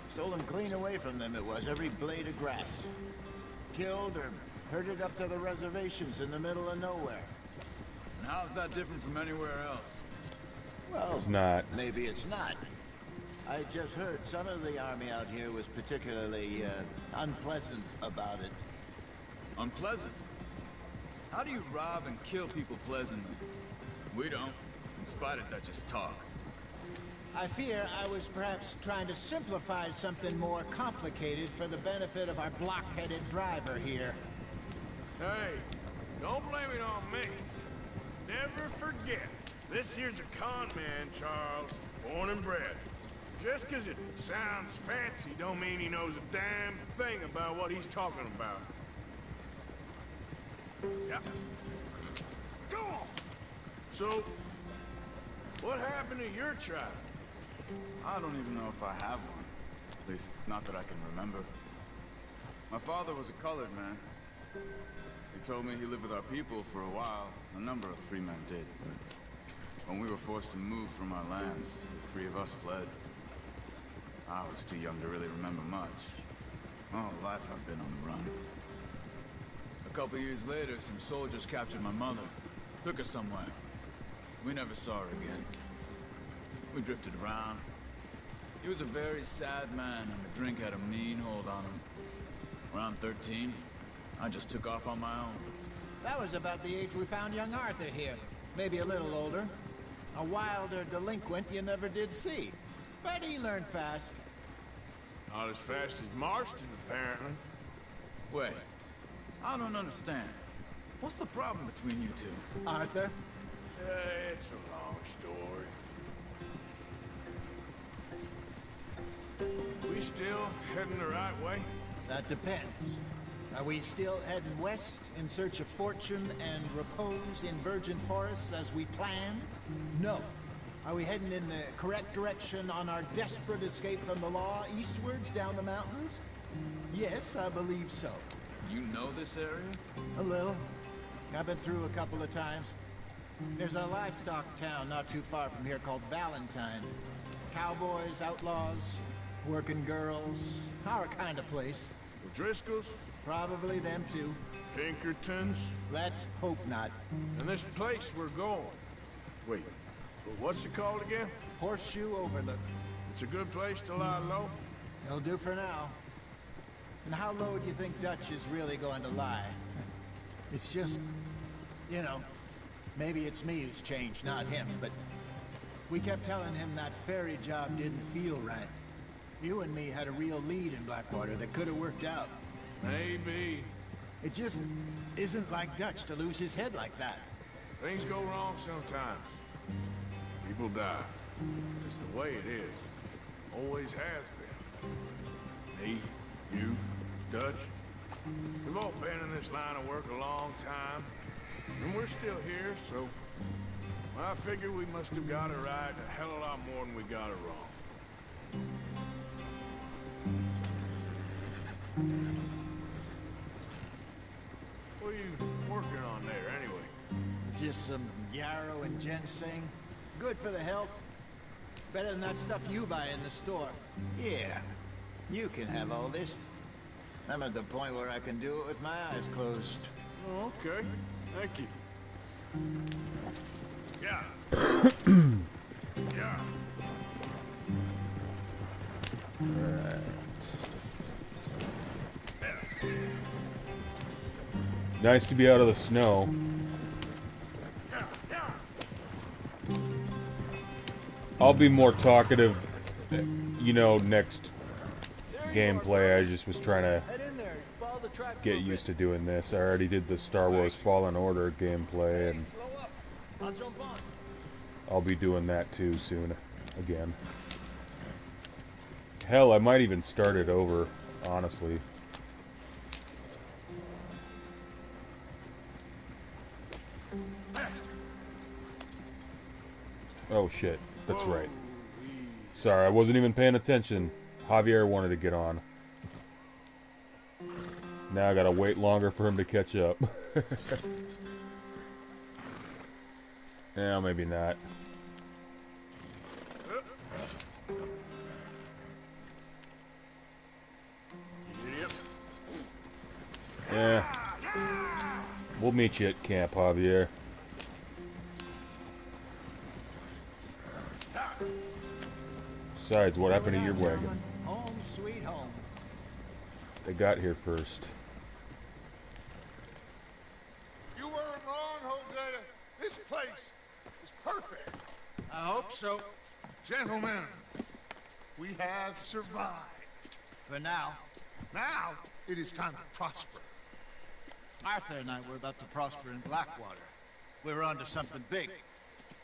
Stolen clean away from them it was, every blade of grass. Killed or herded up to the reservations in the middle of nowhere. And how's that different from anywhere else? Well, It's not. maybe it's not. I just heard some of the army out here was particularly unpleasant about it. Unpleasant? How do you rob and kill people pleasantly? We don't, in spite of Dutch's talk. I fear I was perhaps trying to simplify something more complicated for the benefit of our block-headed driver here. Hey, don't blame it on me. Never forget, this here's a con man, Charles, born and bred. Just 'cause it sounds fancy don't mean he knows a damn thing about what he's talking about. Yeah. Go on! So, what happened to your tribe? I don't even know if I have one. At least, not that I can remember. My father was a colored man. He told me he lived with our people for a while. A number of free men did, but when we were forced to move from our lands, the three of us fled. I was too young to really remember much. My whole life I've been on the run. A couple years later, some soldiers captured my mother. Took her somewhere. We never saw her again. We drifted around. He was a very sad man, and the drink had a mean hold on him. Around 13, I just took off on my own. That was about the age we found young Arthur here. Maybe a little older. A wilder delinquent you never did see. But he learned fast. Not as fast as Marston, apparently. Wait, I don't understand. What's the problem between you two? Arthur? It's a long story. We still heading the right way? That depends. Are we still heading west in search of fortune and repose in virgin forests as we planned? No. Are we heading in the correct direction on our desperate escape from the law eastwards down the mountains? Yes, I believe so. You know this area? A little. I've been through a couple of times. There's a livestock town not too far from here called Valentine. Cowboys, outlaws, working girls, our kind of place. The Driscolls? Probably them too. Pinkertons? Let's hope not. And this place we're going. Wait, what's it called again? Horseshoe Overlook. It's a good place to lie low? It'll do for now. And how low do you think Dutch is really going to lie? It's just, you know, maybe it's me who's changed, not him, but we kept telling him that ferry job didn't feel right. You and me had a real lead in Blackwater that could have worked out. Maybe. It just isn't like Dutch to lose his head like that. Things go wrong sometimes. People die. It's the way it is. Always has been. Me, you, Dutch. We've all been in this line of work a long time. And we're still here, so... I figure we must have got it right a hell of a lot more than we got it wrong. What are you working on there, anyway? Just some yarrow and ginseng. Good for the health. Better than that stuff you buy in the store. Yeah, you can have all this. I'm at the point where I can do it with my eyes closed. Oh, okay. Thank you. Yeah. Yeah. Right. Nice to be out of the snow. I'll be more talkative, you know, next gameplay. I just was trying to get used to doing this. I already did the Star Wars Fallen Order gameplay, and I'll be doing that too soon again. Hell, I might even start it over, honestly. Oh shit, that's right. Sorry, I wasn't even paying attention. Javier wanted to get on. Now I gotta wait longer for him to catch up. Yeah, maybe not. Yeah. We'll meet you at camp, Javier. Besides, what happened to your wagon? Home sweet home. They got here first. You weren't wrong, Hosea. This place is perfect. I hope so. Gentlemen, we have survived. For now. Now, it is time to prosper. Arthur and I were about to prosper in Blackwater. We were onto something big.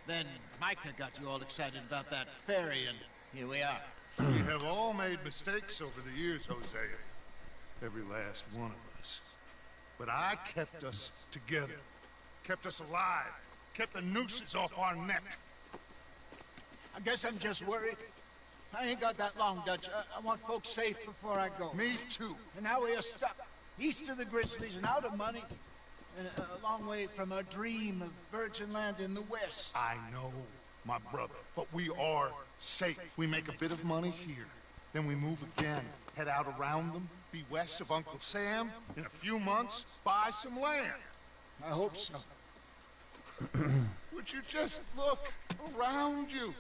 Then Micah got you all excited about that ferry, and here we are. We have all made mistakes over the years, Hosea. Every last one of us. But I kept us together. Kept us alive. Kept the nooses off our neck. I guess I'm just worried. I ain't got that long, Dutch. I want folks safe before I go. Me too. And now we are stuck. East of the Grizzlies and out of money. And a long way from our dream of virgin land in the west. I know, my brother. But we are safe. We make a bit of money here. Then we move again. Head out around them. Be west of Uncle Sam. In a few months, buy some land. I hope so. Would you just look around you?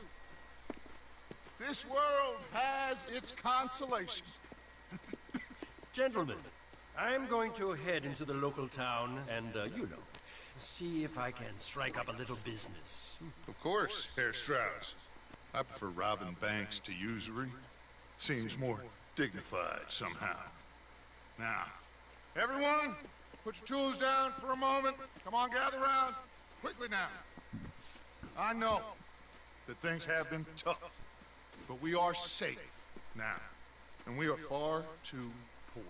This world has its consolations. Gentlemen, I'm going to head into the local town and, you know, see if I can strike up a little business. Of course, Herr Strauss. I prefer robbing banks to usury. Seems more dignified somehow. Now, everyone, put your tools down for a moment. Come on, gather around. Quickly now. I know that things have been tough, but we are safe now, and we are far too poor.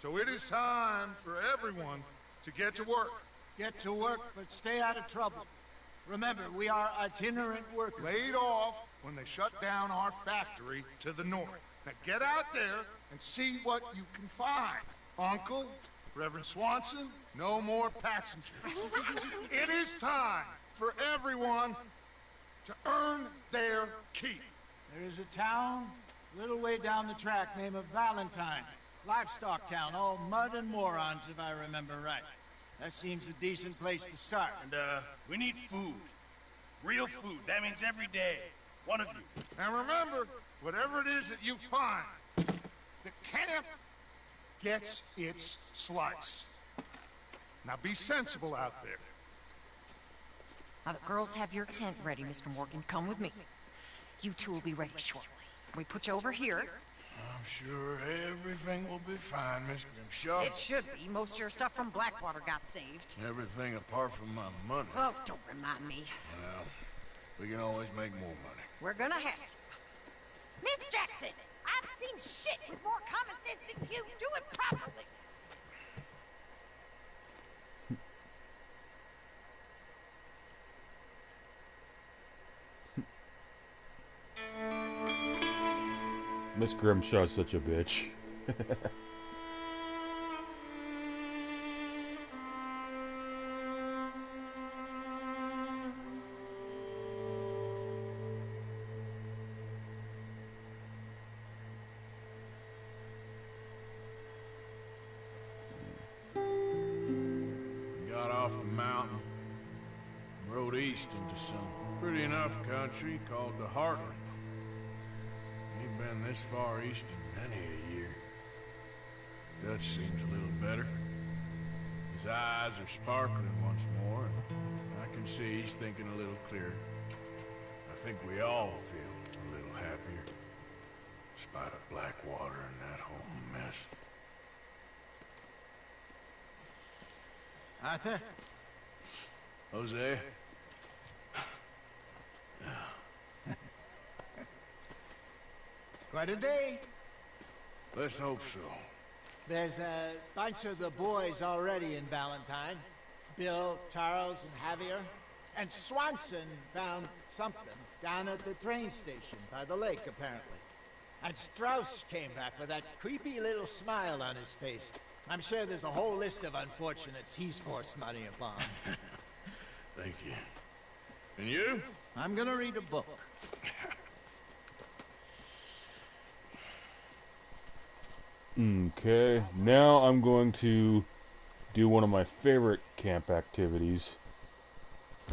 So it is time for everyone to get to work. Get to work, but stay out of trouble. Remember, we are itinerant workers. Laid off when they shut down our factory to the north. Now get out there and see what you can find. Uncle, Reverend Swanson, no more passengers. It is time for everyone to earn their keep. There is a town a little way down the track named Valentine. Livestock town, all mud and morons, if I remember right. That seems a decent place to start. And, we need food. Real food. That means every day. One of you. And remember, whatever it is that you find, the camp gets its slice. Now be sensible out there. Now the girls have your tent ready, Mr. Morgan. Come with me. You two will be ready shortly. We put you over here. I'm sure everything will be fine, Mr. Shaw. It should be. Most of your stuff from Blackwater got saved. Everything apart from my money. Oh, don't remind me. Well, we can always make more money. We're gonna have to. Miss Jackson, I've seen shit with more common sense than you. Do it properly. Miss Grimshaw's such a bitch. We got off the mountain, rode east into some pretty enough country called the Heartland. Ain't been this far east in many a year. Dutch seems a little better. His eyes are sparkling once more, and I can see he's thinking a little clearer. I think we all feel a little happier, in spite of Blackwater and that whole mess. Arthur? Jose? Quite a day. Let's hope so. There's a bunch of the boys already in Valentine. Bill, Charles, and Javier. And Swanson found something down at the train station by the lake, apparently. And Strauss came back with that creepy little smile on his face. I'm sure there's a whole list of unfortunates he's forced money upon. Thank you. And you? I'm gonna read a book. Okay, now I'm going to do one of my favorite camp activities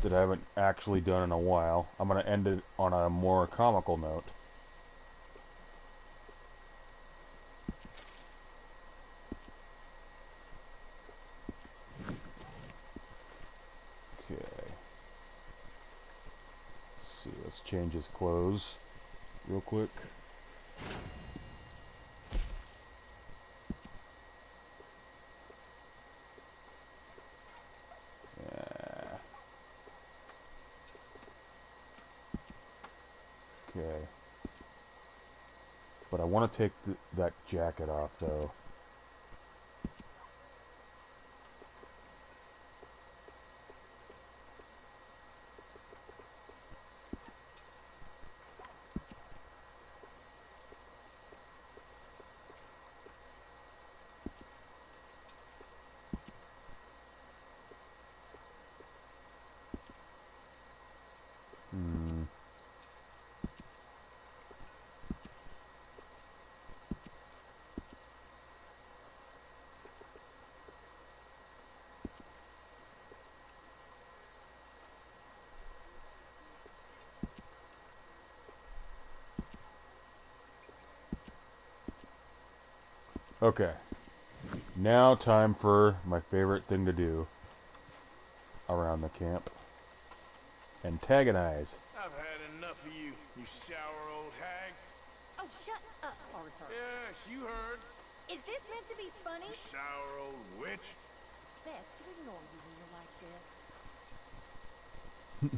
that I haven't actually done in a while. I'm going to end it on a more comical note. Okay. Let's see, let's change his clothes real quick. Okay. But I want to take that jacket off, though. Okay, now time for my favorite thing to do around the camp. Antagonize. I've had enough of you, you sour old hag. Oh, shut up, Arthur. Yes, you heard. Is this meant to be funny? You sour old witch. It's best to ignore you when you're like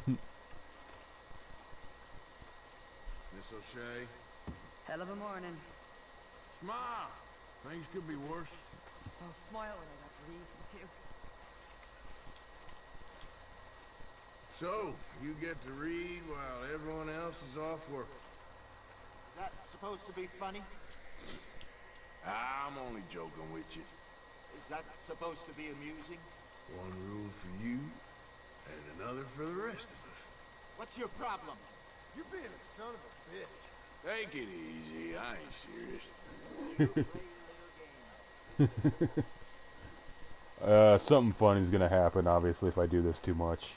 this. Miss O'Shea? Hell of a morning. Smile. Things could be worse. I'll smile when I got reason to. So, you get to read while everyone else is off work. Is that supposed to be funny? I'm only joking with you. Is that supposed to be amusing? One rule for you, and another for the rest of us. What's your problem? You're being a son of a bitch. Take it easy, I ain't serious. Something funny is gonna happen, obviously, if I do this too much.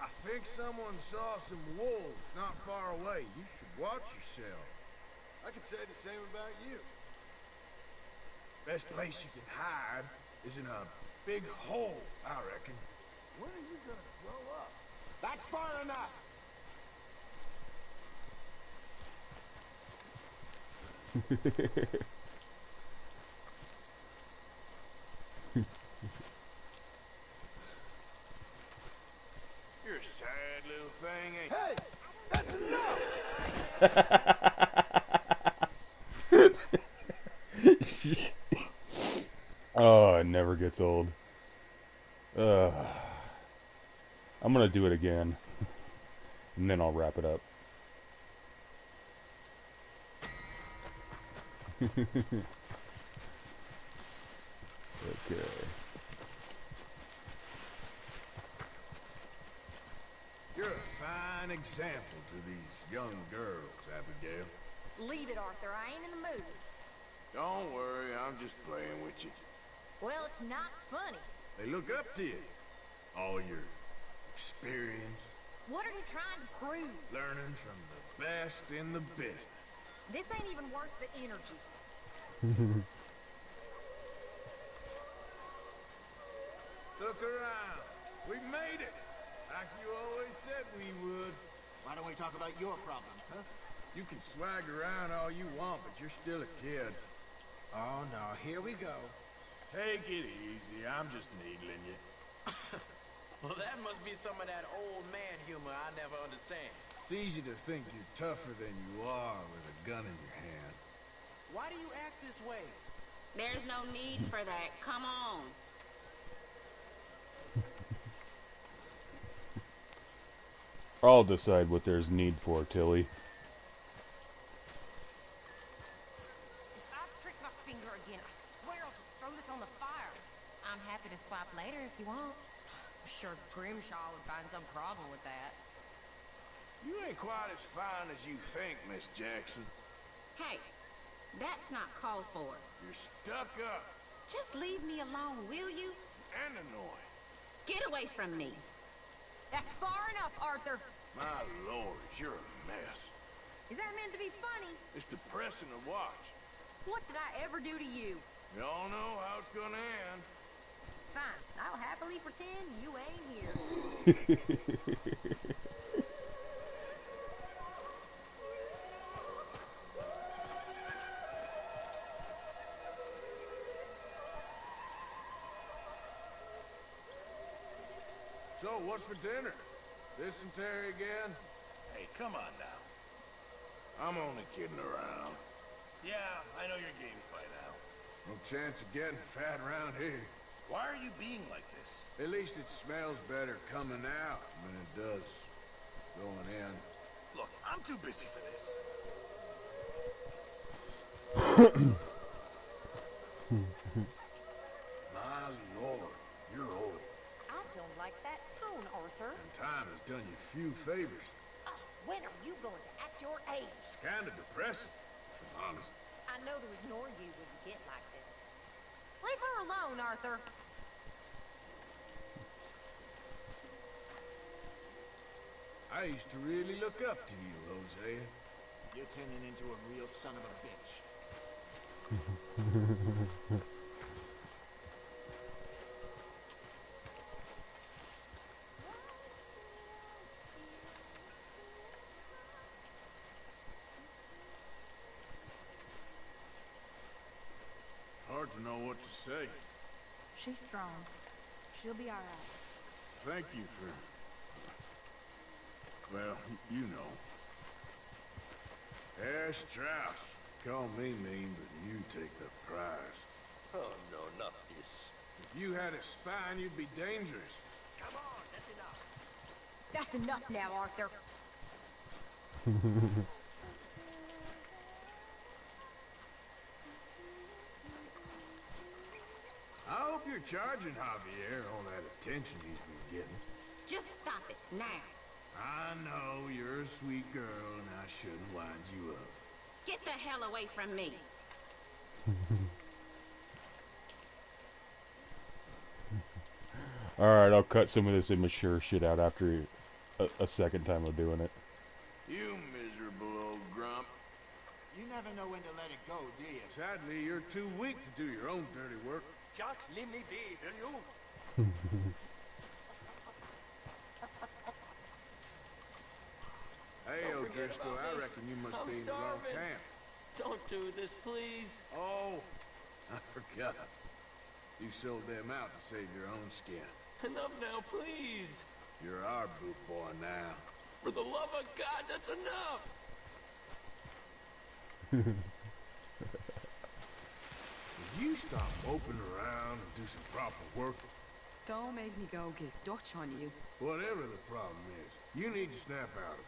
I think someone saw some wolves not far away. You should watch yourself. I could say the same about you. Best place you can hide is in a big hole, I reckon. When are you gonna grow up? That's far enough. You're a sad little thing, ain't you? Hey! That's enough! Oh, it never gets old. I'm gonna do it again. And then I'll wrap it up. Okay. You're a fine example to these young girls, Abigail. Leave it, Arthur. I ain't in the mood. Don't worry, I'm just playing with you. Well, it's not funny. They look up to you. All your experience. What are you trying to prove? Learning from the best in the business. This ain't even worth the energy. Look around. We made it. Like you always said we would. Why don't we talk about your problems, huh? You can swag around all you want, but you're still a kid. Oh, no. Here we go. Take it easy. I'm just needling you. Well, that must be some of that old man humor I never understand. It's easy to think you're tougher than you are with a gun in your hand. Why do you act this way? There's no need for that. Come on. I'll decide what there's need for, Tilly. I prick my finger again. I swear I'll just throw this on the fire. I'm happy to swap later if you want. I'm sure Grimshaw would find some problem with that. You ain't quite as fine as you think, Miss Jackson. Hey, that's not called for. You're stuck up. Just leave me alone, will you? And annoying. Get away from me. That's far enough, Arthur. My lord, you're a mess. Is that meant to be funny? It's depressing to watch. What did I ever do to you? We all know how it's gonna end. Fine, I'll happily pretend you ain't here. So, what's for dinner? Dysentery again? Hey, come on now. I'm only kidding around. Yeah, I know your games by now. No chance of getting fat around here. Why are you being like this? At least it smells better coming out than it does going in. Look, I'm too busy for this. My lord, you're old. I don't like that tone, Arthur. And time has done you few favors. Oh, when are you going to act your age? It's kind of depressing, if I'm honest. I know to ignore you when you get like this. Leave her alone, Arthur. I used to really look up to you, Hosea. You're turning into a real son of a bitch. Hard to know what to say. She's strong. She'll be all right. Thank you for... well, you know. Herr Strauss. Call me mean, but you take the prize. Oh, no, not this. If you had a spine, you'd be dangerous. Come on, that's enough. That's enough now, Arthur. I hope you're charging Javier all that attention he's been getting. Just stop it now. I know you're a sweet girl and I shouldn't wind you up. Get the hell away from me. Alright, I'll cut some of this immature shit out after a second time of doing it. You miserable old grump. You never know when to let it go, do you? Sadly, you're too weak to do your own dirty work. Just leave me be, will you? Hey, O'Driscoll, I reckon you must be in the wrong camp. Don't do this, please. Oh, I forgot. You sold them out to save your own skin. Enough now, please. You're our boot boy now. For the love of God, that's enough. Will you stop moping around and do some proper work? Don't make me go get Dutch on you. Whatever the problem is, you need to snap out of it.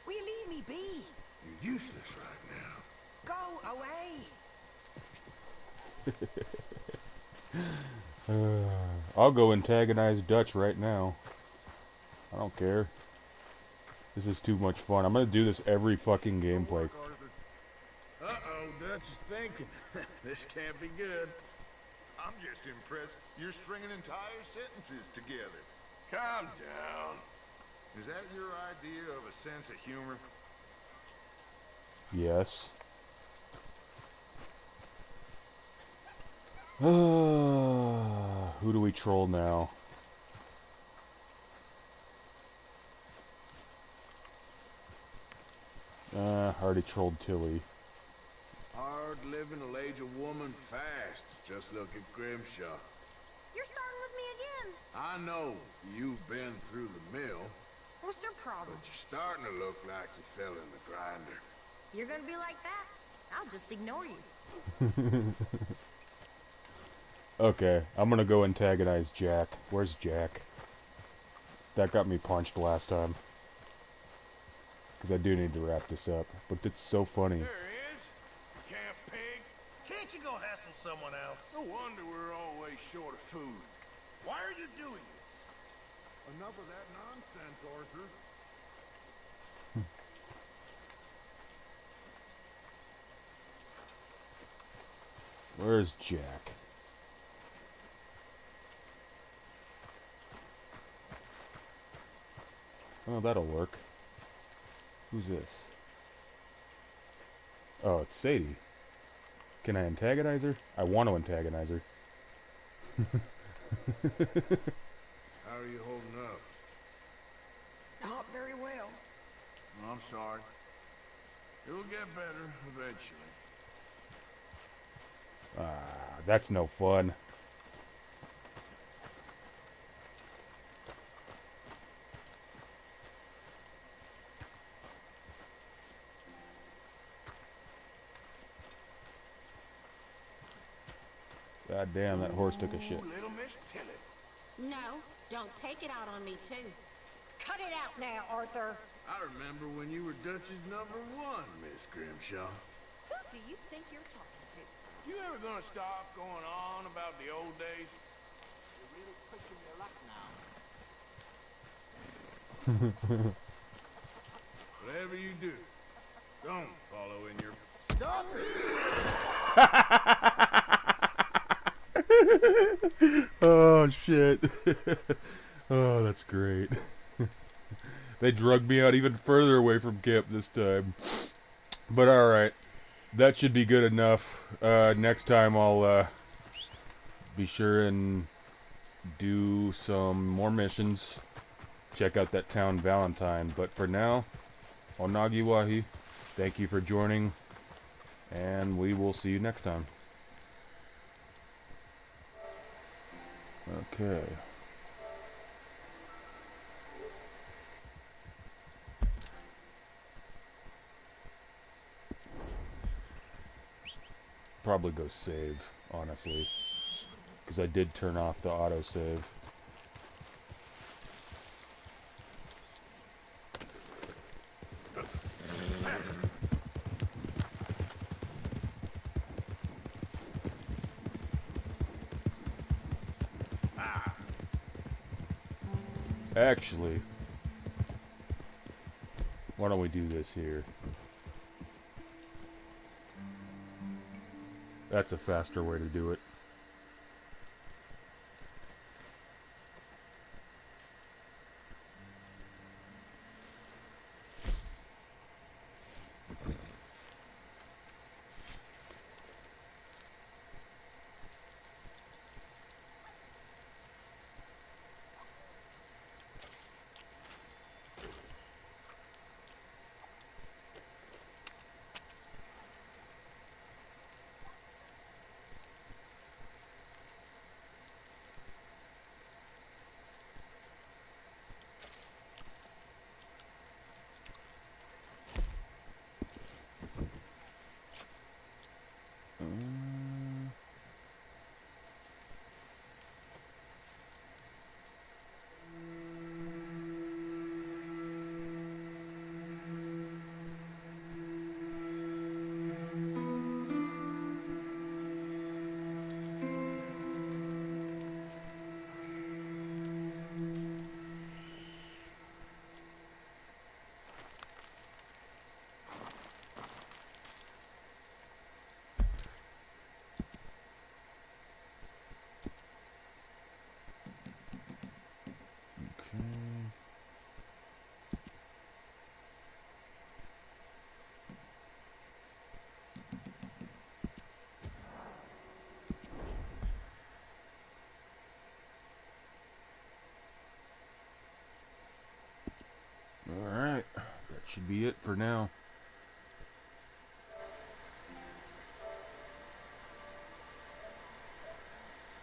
Will you leave me be? You're useless right now. Go away! I'll go antagonize Dutch right now. I don't care. This is too much fun. I'm gonna do this every fucking gameplay. Uh-oh, Dutch is thinking. This can't be good. I'm just impressed you're stringing entire sentences together. Calm down. Is that your idea of a sense of humor? Yes. Who do we troll now? Already trolled Tilly. Hard living will age a woman fast. Just look at Grimshaw. You're starting with me again. I know you've been through the mill, What's your problem? but you're starting to look like you fell in the grinder. You're gonna be like that? I'll just ignore you. Okay, I'm gonna go antagonize Jack. Where's Jack? That got me punched last time. Because I do need to wrap this up. But it's so funny. There he is. Camp pig. Can't you go hassle someone else? No wonder we're always short of food. Why are you doing this? Enough of that nonsense, Arthur. Where's Jack? Oh, that'll work. Who's this? Oh, it's Sadie. Can I antagonize her? I want to antagonize her. How are you holding up? Not very well. Oh, I'm sorry. It'll get better eventually. Ah, that's no fun. God damn, that horse took a shit. Little Miss Tilly. No, don't take it out on me, too. Cut it out now, Arthur. I remember when you were Dutch's #1, Miss Grimshaw. Who do you think you're talking to? You ever gonna stop going on about the old days? You're really pushing your luck now. Whatever you do, don't follow in your... Stop it! Oh, shit. Oh, that's great. They drug me out even further away from camp this time. But alright. That should be good enough. Next time I'll be sure and do some more missions. Check out that town Valentine. But for now, Onagi Wahi, thank you for joining. And we will see you next time. Okay. Probably go save, honestly. Because I did turn off the autosave. Actually, why don't we do this here? That's a faster way to do it. Alright, that should be it for now.